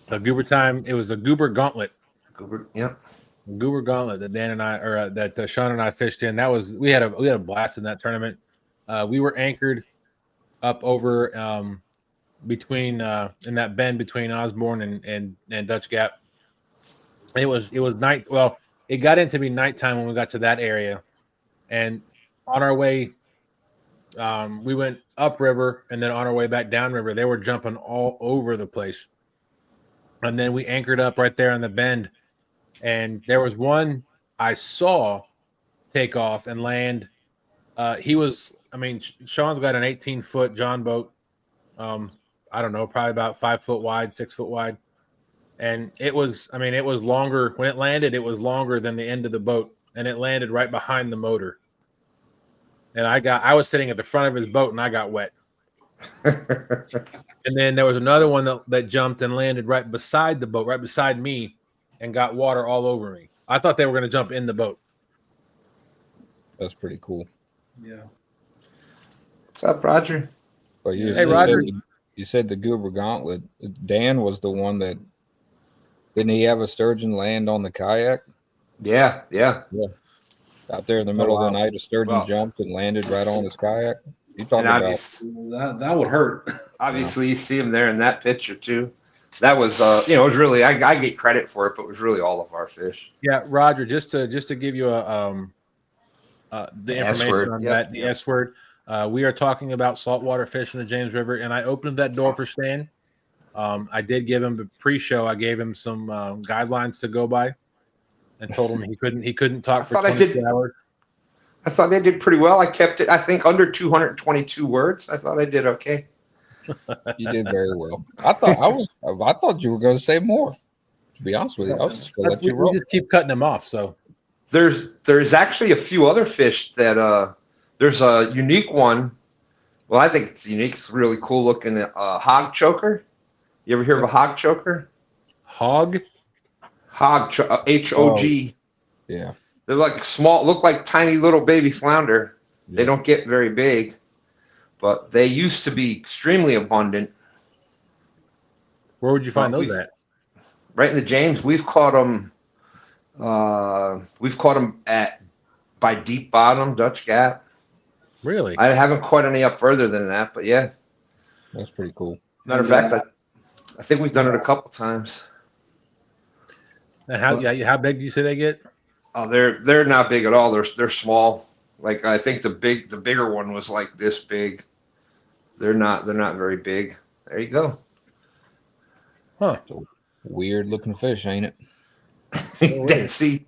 goober time. It was a goober gauntlet. Goober gauntlet that Dan and I, or that Sean and I fished in. That was we had a blast in that tournament. We were anchored up over between in that bend between Osborne and Dutch Gap. It was night. Well, it got into be nighttime when we got to that area, and on our way, we went upriver, and then on our way back downriver, they were jumping all over the place. And then we anchored up right there on the bend, and there was one I saw take off and land. Sean's got an 18-foot John boat. I don't know, probably about 5 foot wide, 6 foot wide. And it was longer. When it landed, it was longer than the end of the boat, and it landed right behind the motor. And I was sitting at the front of his boat, and I got wet. And then there was another one that jumped and landed right beside the boat, right beside me, and got water all over me. I thought they were going to jump in the boat. That's pretty cool. Yeah. What's up, Roger? But Hey, Roger. You said the Goober Gauntlet. Dan was the one that didn't he have a sturgeon land on the kayak? Yeah. Out there in the middle of the night, a sturgeon jumped and landed right on his kayak. You talking about that would hurt. Obviously, you see him there in that picture too. That was, it was really. I get credit for it, but it was really all of our fish. Yeah, Roger. Just to give you the information on that, the S word. We are talking about saltwater fish in the James River, and I opened that door for Stan. I did give him a pre-show. I gave him some guidelines to go by, and told him he couldn't talk for 22 hours. I thought I did pretty well. I kept it, I think, under 222 words. I thought I did okay. You did very well. I thought you were going to say more. To be honest with you, I was just going to let you roll. We just keep cutting them off. So there's actually a few other fish that there's a unique one. Well, I think it's unique. It's really cool looking. Hog choker. You ever hear of a hog choker? Hog HOG. Yeah. They're like small, look like tiny little baby flounder. Yeah. They don't get very big, but they used to be extremely abundant. Where would you find those at? Right in the James. We've caught them. By Deep Bottom, Dutch Gap. Really? I haven't caught any up further than that, but yeah. That's pretty cool. Matter of fact, I think we've done it a couple times. And how big do you say they get? Oh, they're not big at all. They're small. Like I think the bigger one was like this big. They're not very big. There you go. Huh. Weird looking fish, ain't it? Dead Sea.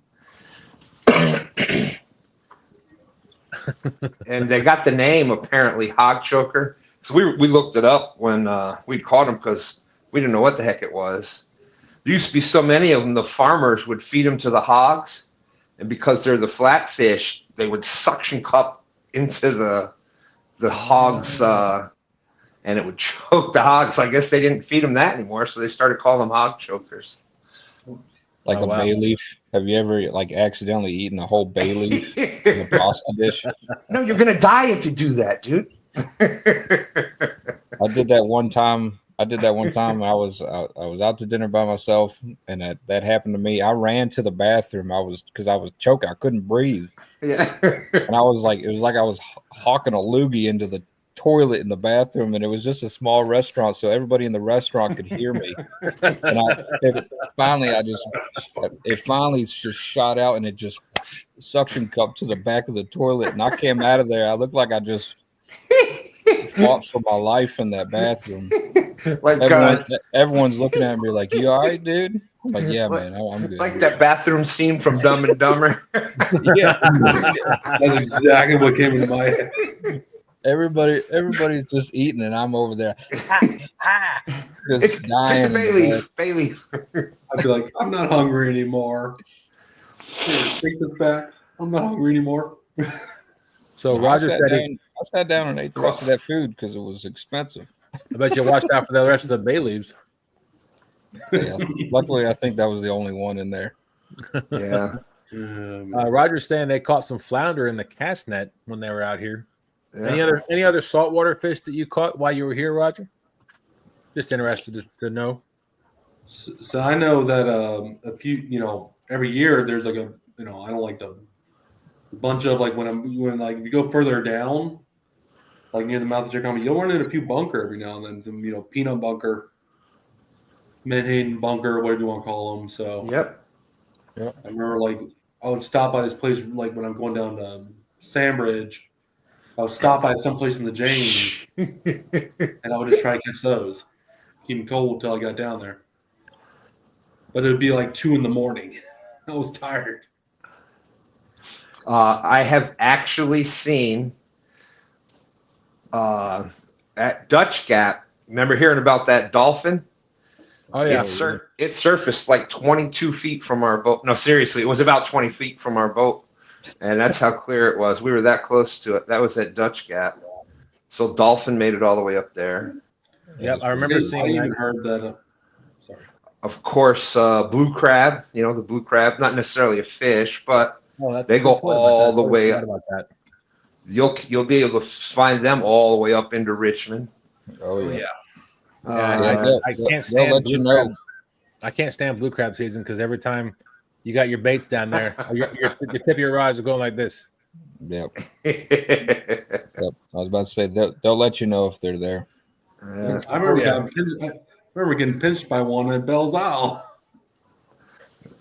And they got the name apparently hog choker. So we looked it up when we caught them because we didn't know what the heck it was. There used to be so many of them, the farmers would feed them to the hogs, and because they're the flatfish, they would suction cup into the hogs, and it would choke the hogs. So I guess they didn't feed them that anymore, so they started calling them hog chokers. Like bay leaf. Have you ever accidentally eaten a whole bay leaf in a pasta dish? No, you're gonna die if you do that, dude. I did that one time. I was out to dinner by myself, and that happened to me. I ran to the bathroom. Because I was choking. I couldn't breathe. Yeah. And it was like I was hawking a loogie into the toilet in the bathroom, and it was just a small restaurant, so everybody in the restaurant could hear me. And it finally just shot out, and it just suction cup to the back of the toilet, and I came out of there. I looked like I just fought for my life in that bathroom. Everyone's looking at me like, "You all right, dude?" I'm like, "Yeah, man, I'm good." Like that bathroom scene from Dumb and Dumber. Yeah, that's exactly what came into my head. Everybody's just eating, and I'm over there, just dying. Bailey. I'd be like, I'm not hungry anymore. Here, take this back. I'm not hungry anymore. So Roger I sat down and ate the rest of that food because it was expensive. I bet you watched out for the rest of the bay leaves. Yeah. Luckily, I think that was the only one in there. Yeah. Roger's saying they caught some flounder in the cast net when they were out here. Yeah. Any other saltwater fish that you caught while you were here, Roger? Just interested to know. So I know that a few, every year there's like I don't like a bunch of when you go further down, like near the mouth of Chicago. You'll run into a few bunker every now and then, some peanut bunker, Menhaden bunker, whatever you want to call them. So Yep. I remember like I would stop by this place like when I'm going down to Sandbridge. I would stop by someplace in the James, and I would just try to catch those, keep them cold until I got down there. But it would be like 2 a.m. I was tired. I have actually seen at Dutch Gap. Remember hearing about that dolphin? Oh yeah, It surfaced like 22 feet from our boat. No, seriously, it was about 20 feet from our boat, and that's how clear it was. We were that close to it. That was at Dutch Gap. So dolphin made it all the way up there. Yep, I remember seeing. I even heard that. Sorry. Of course, blue crab. The blue crab, not necessarily a fish, but they go all the way up. About that. You'll be able to find them all the way up into Richmond. Oh yeah. I can't stand blue crab. I can't stand blue crab season because every time you got your baits down there, your tip of your rods are going like this. Yep. Yep. I was about to say they'll let you know if they're there. I remember getting pinched by one at Bell's Isle.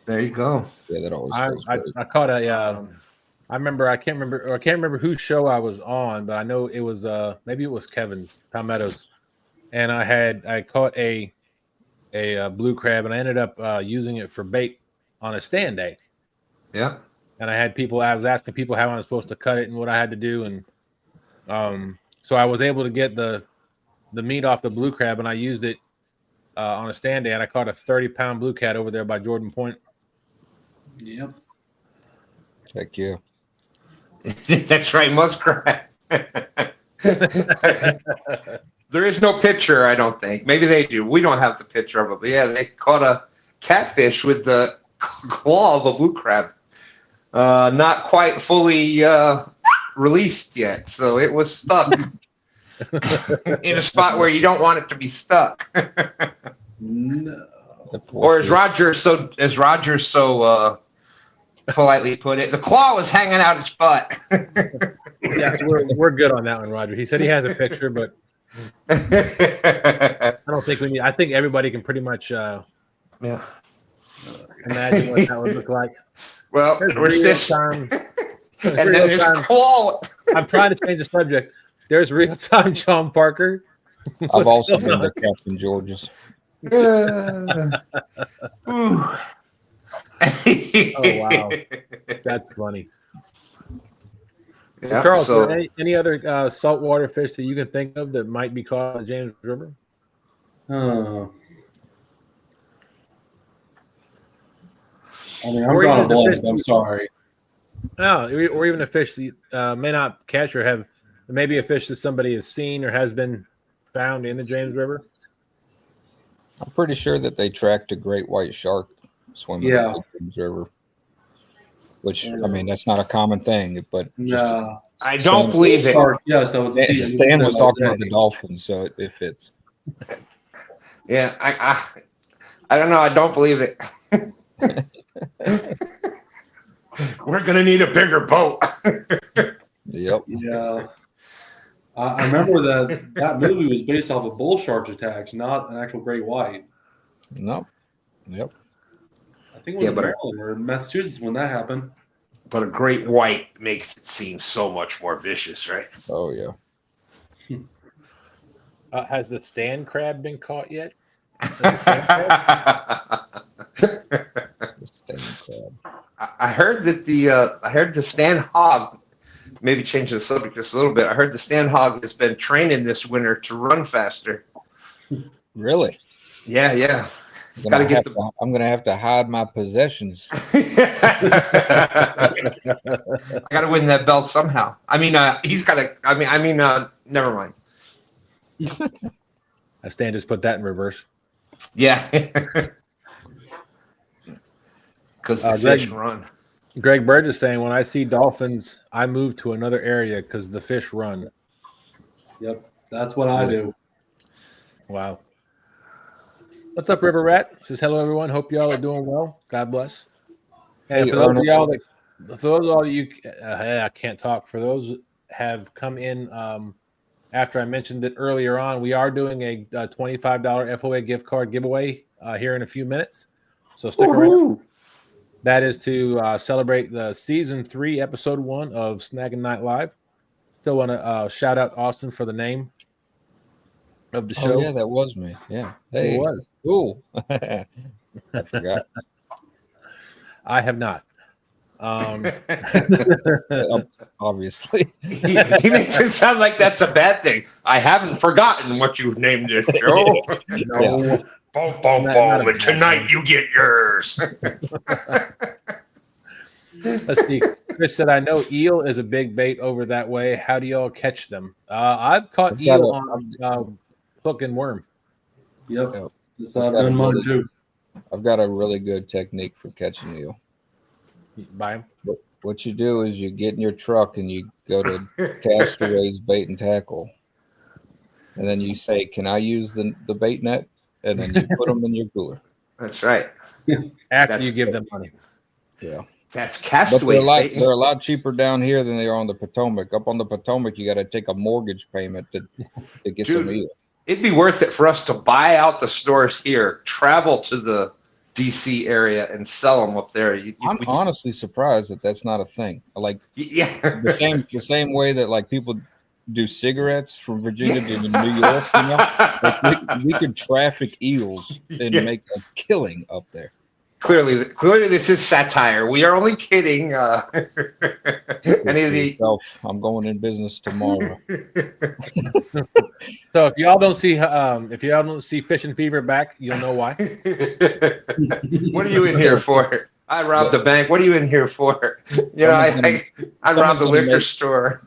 There you go. Yeah, that always. I caught a. I can't remember whose show I was on, but I know it was maybe it was Kevin's Palmetto's, and I caught a blue crab, and I ended up using it for bait on a stand day. Yeah. And I was asking people how I was supposed to cut it and what I had to do, and so I was able to get the meat off the blue crab, and I used it on a stand day, and I caught a 30-pound blue cat over there by Jordan Point. Yep. Heck yeah. That's right, Muskrat. There is no picture, I don't think. Maybe they do. We don't have the picture of it. But yeah, they caught a catfish with the claw of a blue crab. Not quite fully released yet, so it was stuck in a spot where you don't want it to be stuck. No. Or as Roger so politely put it, the claw was hanging out its butt. Yeah, we're good on that one, Roger. He said he has a picture, but I don't think we need. I think everybody can pretty much imagine what that would look like. Well, There's real time. And then his claw. I'm trying to change the subject. There's real time John Parker. I've also been to Captain George's. Oh wow, that's funny. Yeah, Charles, so, any other saltwater fish that you can think of that might be caught in the James River? I mean, I'm drawing a blank. I'm sorry. No, or even a fish that may not catch or have maybe a fish that somebody has seen or has been found in the James River. I'm pretty sure that they tracked a great white shark swimming in the James River. Which, I mean, that's not a common thing, but no, I don't believe it. Yes, Stan was talking about the dolphins, so it fits. Yeah, I don't know. I don't believe it. We're gonna need a bigger boat. Yep. Yeah. I remember that movie was based off of bull shark attacks, not an actual great white. Nope. Yep. I think it was Maryland or Massachusetts when that happened. But a great white makes it seem so much more vicious, right? Oh yeah. Has the stand crab been caught yet? I heard that the stand hog. Maybe change the subject just a little bit. I heard the stand hog has been training this winter to run faster. Really? Yeah. I'm gonna have to hide my possessions. I gotta win that belt somehow. I mean, he's gotta. Never mind. Stan just put that in reverse. Yeah. Because the fish run. Greg Bird is saying, when I see dolphins, I move to another area because the fish run. Yep, that's what I do. Wow. What's up, River Rat? Says hello, everyone. Hope y'all are doing well. God bless. And Hey, for those of y'all that, I can't talk. For those have come in after I mentioned it earlier on, we are doing a $25 F.O.A. gift card giveaway here in a few minutes. So stick around. That is to celebrate the season 3, episode 1 of Snaggin Night Live. Still want to shout out Austin for the name of the show. Oh, yeah, that was me. Yeah. Hey, It was. cool. I forgot. I have not. Obviously. he makes it sound like that's a bad thing. I haven't forgotten what you've named this show. No. Yeah. Boom, boom, boom. And tonight you get yours. Let's see. Chris said, I know eel is a big bait over that way. How do y'all catch them? I've caught I've eel got on hook and worm. Yep. Yep. That's how I've done mine too. I've got a really good technique for catching eel. Buy them. What you do is you get in your truck and you go to Castaways Bait and Tackle. And then you say, can I use the bait net? And then you put them in your cooler. That's right. After you give them money. Yeah. That's But Castaways. they're a lot cheaper down here than they are on the Potomac. Up on the Potomac, you got to take a mortgage payment to get some eel. It'd be worth it for us to buy out the stores here, travel to the DC area, and sell them up there. I'm honestly surprised that that's not a thing. Like the same way that like people do cigarettes from Virginia to New York. You know, like we could traffic eels and make a killing up there. Clearly, this is satire. We are only kidding. Any of the I'm going in business tomorrow. So if y'all don't see Fishing Fever back, you'll know why. What are you in here for? I robbed a bank. What are you in here for? You know, I robbed the liquor store.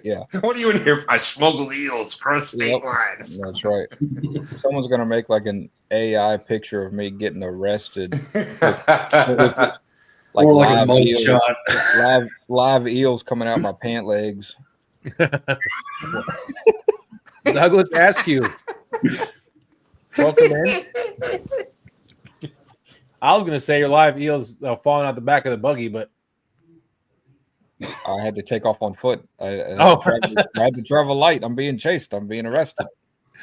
Yeah. What are you in here for? I smuggle eels across state lines. That's right. Someone's gonna make like an AI picture of me getting arrested, with like Or like a mug eels, shot. live eels coming out my pant legs. Douglas Askew. Welcome in. I was going to say your live eels falling out the back of the buggy, but I had to take off on foot. I had to travel light. I'm being chased. I'm being arrested.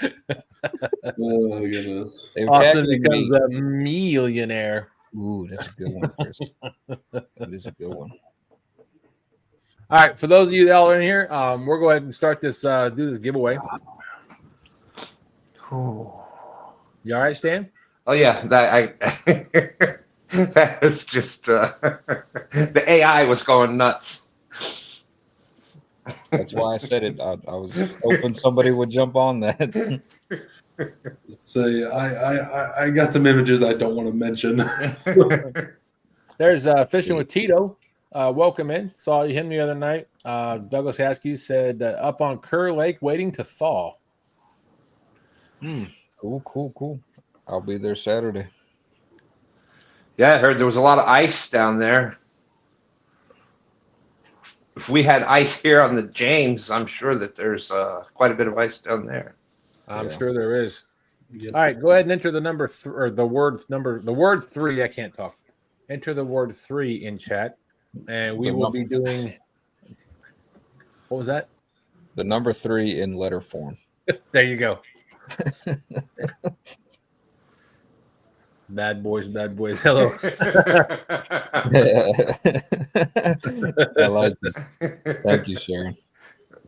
Oh my goodness. Austin becomes a millionaire. Ooh, that's a good one, Chris. That is a good one. All right, for those of you that are in here, we'll go ahead and start this. Do this giveaway. Ooh. You all right, Stan? Oh yeah, that was just the AI was going nuts. That's why I said it. I was hoping somebody would jump on that. Let's see. I got some images I don't want to mention. There's Fishing with Tito. Welcome in. Saw him the other night. Douglas Askew said up on Kerr Lake waiting to thaw. Cool. I'll be there Saturday. Yeah, I heard there was a lot of ice down there. If we had ice here on the James, I'm sure that there's quite a bit of ice down there. I'm sure there is. Yep. All right, go ahead and enter the number or the word 3. I can't talk. Enter the word 3 in chat, and we will be doing. What was that? The number 3 in letter form. There you go. Bad boys. Hello. I like it. Thank you, Sharon.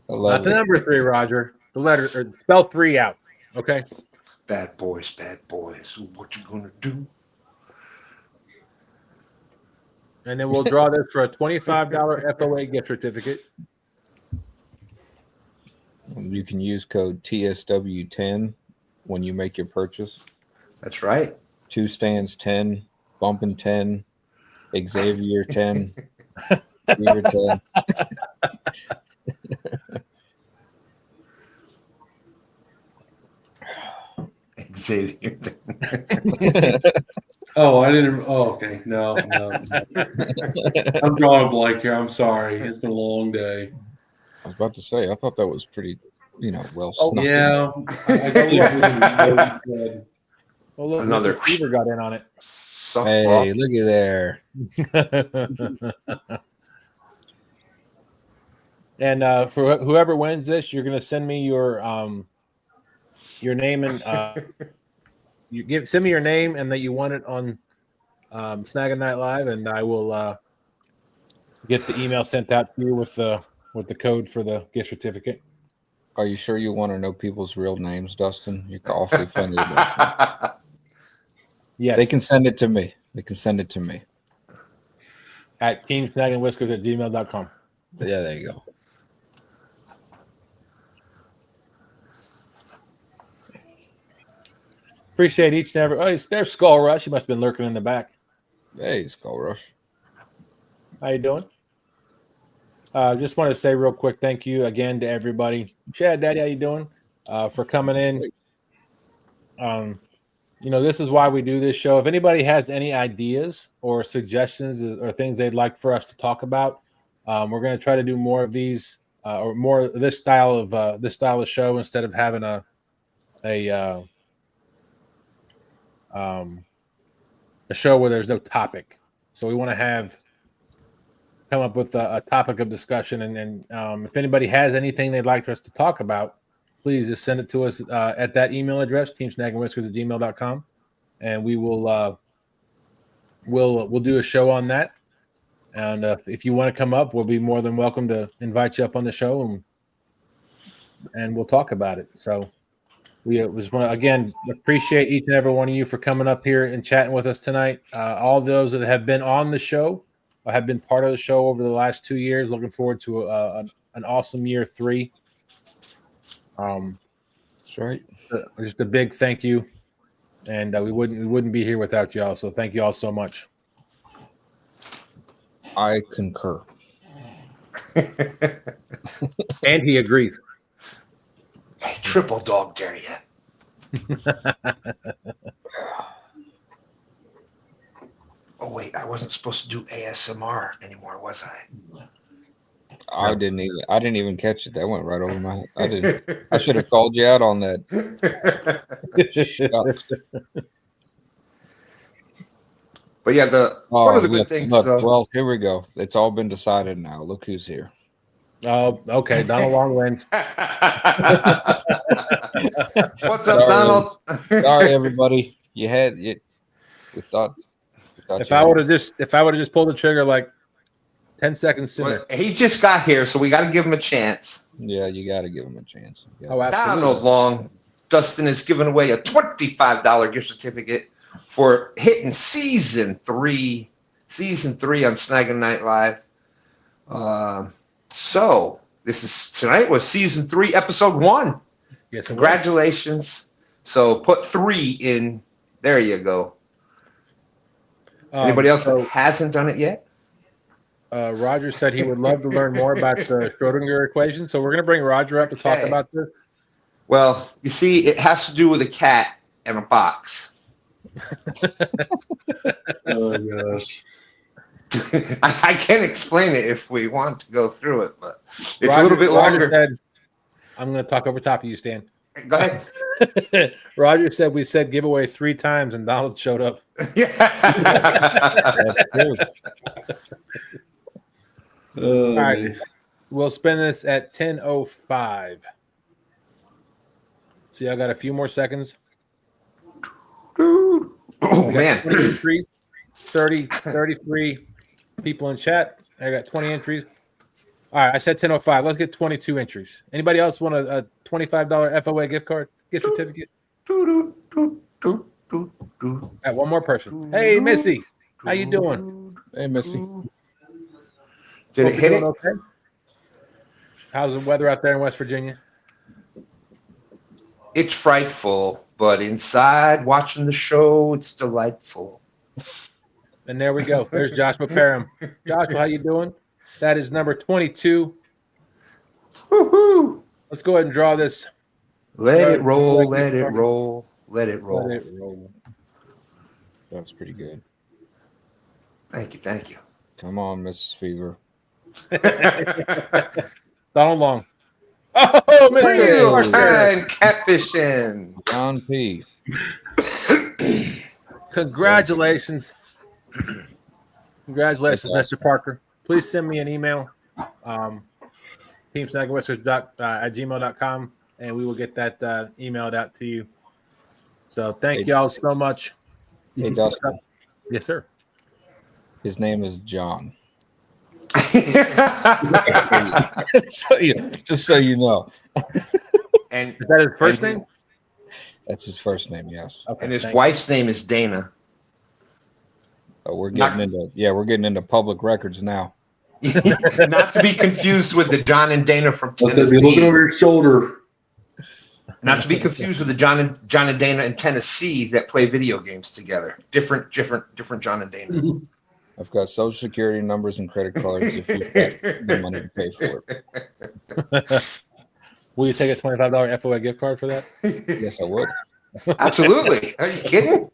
I love Not the number 3, Roger. The letter, or spell 3 out. Okay. Bad boys. What you gonna do? And then we'll draw this for a $25 F.O.A. gift certificate. You can use code TSW10 when you make your purchase. That's right. 2 stands 10, bumping 10, Xavier 10, Xavier 10. Xavier. Oh, I didn't. Oh, okay. No. I'm drawing a blank here. I'm sorry. It's been a long day. I was about to say, I thought that was pretty, well Oh, snuck in. Yeah. I Well, look, Another- Mr. Fever got in on it. Hey, look at there. And for whoever wins this, you're gonna send me your name and send me your name and that you want it on Snaggin Night Live, and I will get the email sent out to you with the code for the gift certificate. Are you sure you want to know people's real names, Dustin? You're awfully funny about that. Yes, They can send it to me. They can send it to me. At teamsnagginwhiskers@gmail.com. Yeah, there you go. Appreciate each and every. Oh, there's Skull Rush. He must have been lurking in the back. Hey, Skull Rush. How you doing? Just want to say real quick, thank you again to everybody. Chad, Daddy, how you doing? For coming in. This is why we do this show. If anybody has any ideas or suggestions or things they'd like for us to talk about, we're going to try to do more of these or more of this style of show instead of having a show where there's no topic. So we want to come up with a topic of discussion, and if anybody has anything they'd like for us to talk about, please just send it to us at that email address, teamsnagginwhiskers@gmail.com, and we will we'll do a show on that. And if you want to come up, we'll be more than welcome to invite you up on the show, and we'll talk about it. So we just want to again appreciate each and every one of you for coming up here and chatting with us tonight. All those that have been on the show or have been part of the show over the last 2 years. Looking forward to an awesome year 3. That's right. Just a big thank you, and we wouldn't be here without y'all. So thank you all so much. I concur. And he agrees. Hey, triple dog dare you. Oh wait, I wasn't supposed to do ASMR anymore, was I? I didn't even catch it. That went right over my head. I should have called you out on that. But yeah, one of the good things. Well, here we go. It's all been decided now. Look who's here. Oh, okay. Donald Longlands. What's up, Donald? Sorry, everybody. We thought. If I would have just pulled the trigger like 10 seconds sooner. Well, he just got here, so we got to give him a chance. Yeah, you got to give him a chance. Oh, absolutely. Donald Long, Dustin is giving away a $25 gift certificate for hitting season 3 on Snaggin Night Live. So tonight was season 3, episode 1. Yes, congratulations. So put 3 in. There you go. Anybody else that hasn't done it yet? Roger said he would love to learn more about the Schrodinger equation. So we're going to bring Roger up to talk about this. Well, you see, it has to do with a cat and a box. Oh, gosh. I can explain it if we want to go through it, but it's Roger, a little bit longer. Said, I'm going to talk over top of you, Stan. Go ahead. Roger said we said giveaway 3 times, and Donald showed up. Yeah. All right. We'll spin this at 10:05. See, I got a few more seconds. Oh, man. 23, 30, 33 people in chat. I got 20 entries. All right, I said 10:05. Let's get 22 entries. Anybody else want a $25 F.O.A. gift certificate? Got one more person. Hey, Missy. How you doing? Hey, Missy. Did it hit it? Okay. How's the weather out there in West Virginia? It's frightful, but inside watching the show, it's delightful. And there we go. There's Joshua Parham. Joshua, how you doing? That is number 22. Woohoo! Let's go ahead and draw this. Let it roll, let it roll, let it roll. Let it roll. That was pretty good. Thank you. Come on, Mrs. Fever. Donald Long. Oh, ReelTime catfishing. John P. Congratulations. Congratulations, Mr. Parker. Please send me an email. teamsnaggingwhiskers@gmail.com, and we will get that emailed out to you. So thank y'all so much. Hey, Dustin. Yes, sir. His name is John. Just so you know. And Is that his first name? That's his first name, yes. Okay, and his wife's name is Dana. We're getting into public records now. Not to be confused with the John and Dana from Let's be Tennessee. looking over your shoulder. Not to be confused with the John and Dana in Tennessee that play video games together. Different John and Dana. I've got social security numbers and credit cards if you've got the money to pay for it. Will you take a $25 F.O.A. gift card for that? Yes, I would. Absolutely. Are you kidding?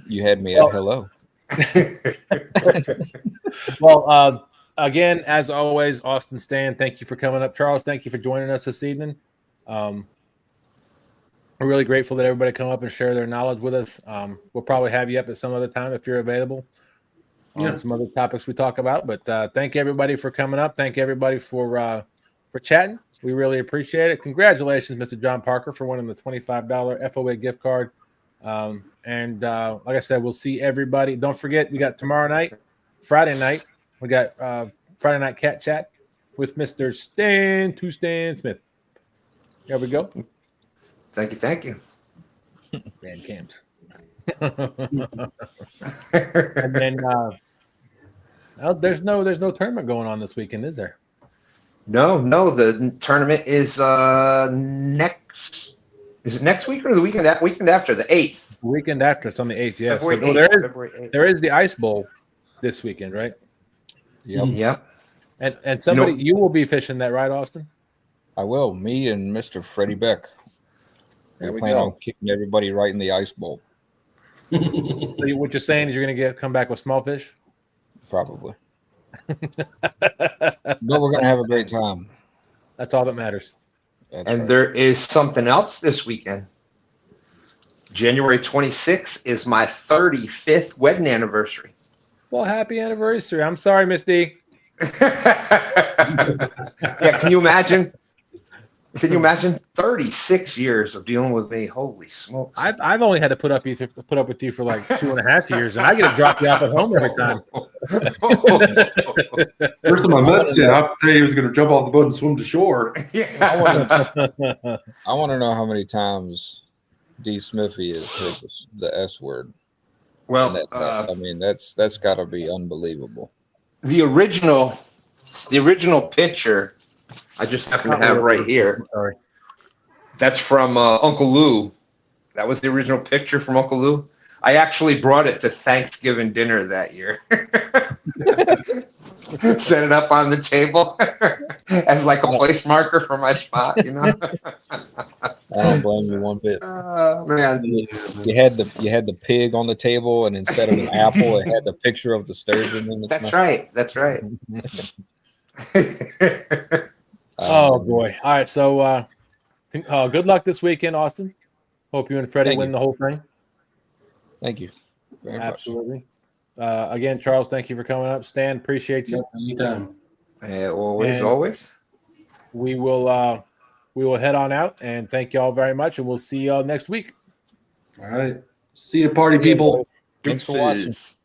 You had me at hello. Well, again, as always, Austin, Stan, thank you for coming up. Charles, thank you for joining us this evening. We're really grateful that everybody come up and share their knowledge with us. We'll probably have you up at some other time if you're available. Some other topics we talk about. But thank everybody for coming up. Thank everybody for chatting. We really appreciate it. Congratulations, Mr. John Parker, for winning the $25 F.O.A. gift card. And like I said, we'll see everybody. Don't forget, we got tomorrow night, Friday night. We got Friday night cat chat with Mr. Stan Smith. There we go. Thank you. Band camps. And then there's no tournament going on this weekend, is there? No. The tournament is next. Is it next week or the weekend after the 8th? Weekend after. It's on the 8th. Yes. February 8th. There is the Ice Bowl this weekend, right? Yep. And somebody you will be fishing that, right, Austin? I will. Me and Mr. Freddie Beck. There We we plan go. on kicking everybody right in the ice bowl. So what you're saying is you're going to come back with small fish? Probably. But we're going to have a great time. That's all that matters. That's And right. there is something else this weekend. January 26th is my 35th wedding anniversary. Well, happy anniversary. I'm sorry, Miss D. Yeah, can you imagine? 36 years of dealing with me? Holy smoke! I've only had to put up with you for like 2.5 years, and I get to drop you off at home every time. First time I met Sid, I thought he was going to jump off the boat and swim to shore. Yeah. I want to know how many times D. Smithy has heard the S word. Well, I mean, that's got to be unbelievable. the original picture I just happen to have right here. Sorry. That's from Uncle Lou. That was the original picture from Uncle Lou. I actually brought it to Thanksgiving dinner that year. Set it up on the table as like a place marker for my spot, you know. I don't blame you one bit. Man. You had the pig on the table, and instead of an apple, it had the picture of the sturgeon in its That's mouth. right. That's right. Oh boy! All right, so good luck this weekend, Austin. Hope you and Freddie Thank win you. the whole thing. Thank you very much. Absolutely. Again, Charles, thank you for coming up. Stan, appreciate you. Anytime. Always. We will head on out, and thank you all very much, and we'll see y'all next week. All right. See you, party people. Thanks for watching. Deuces.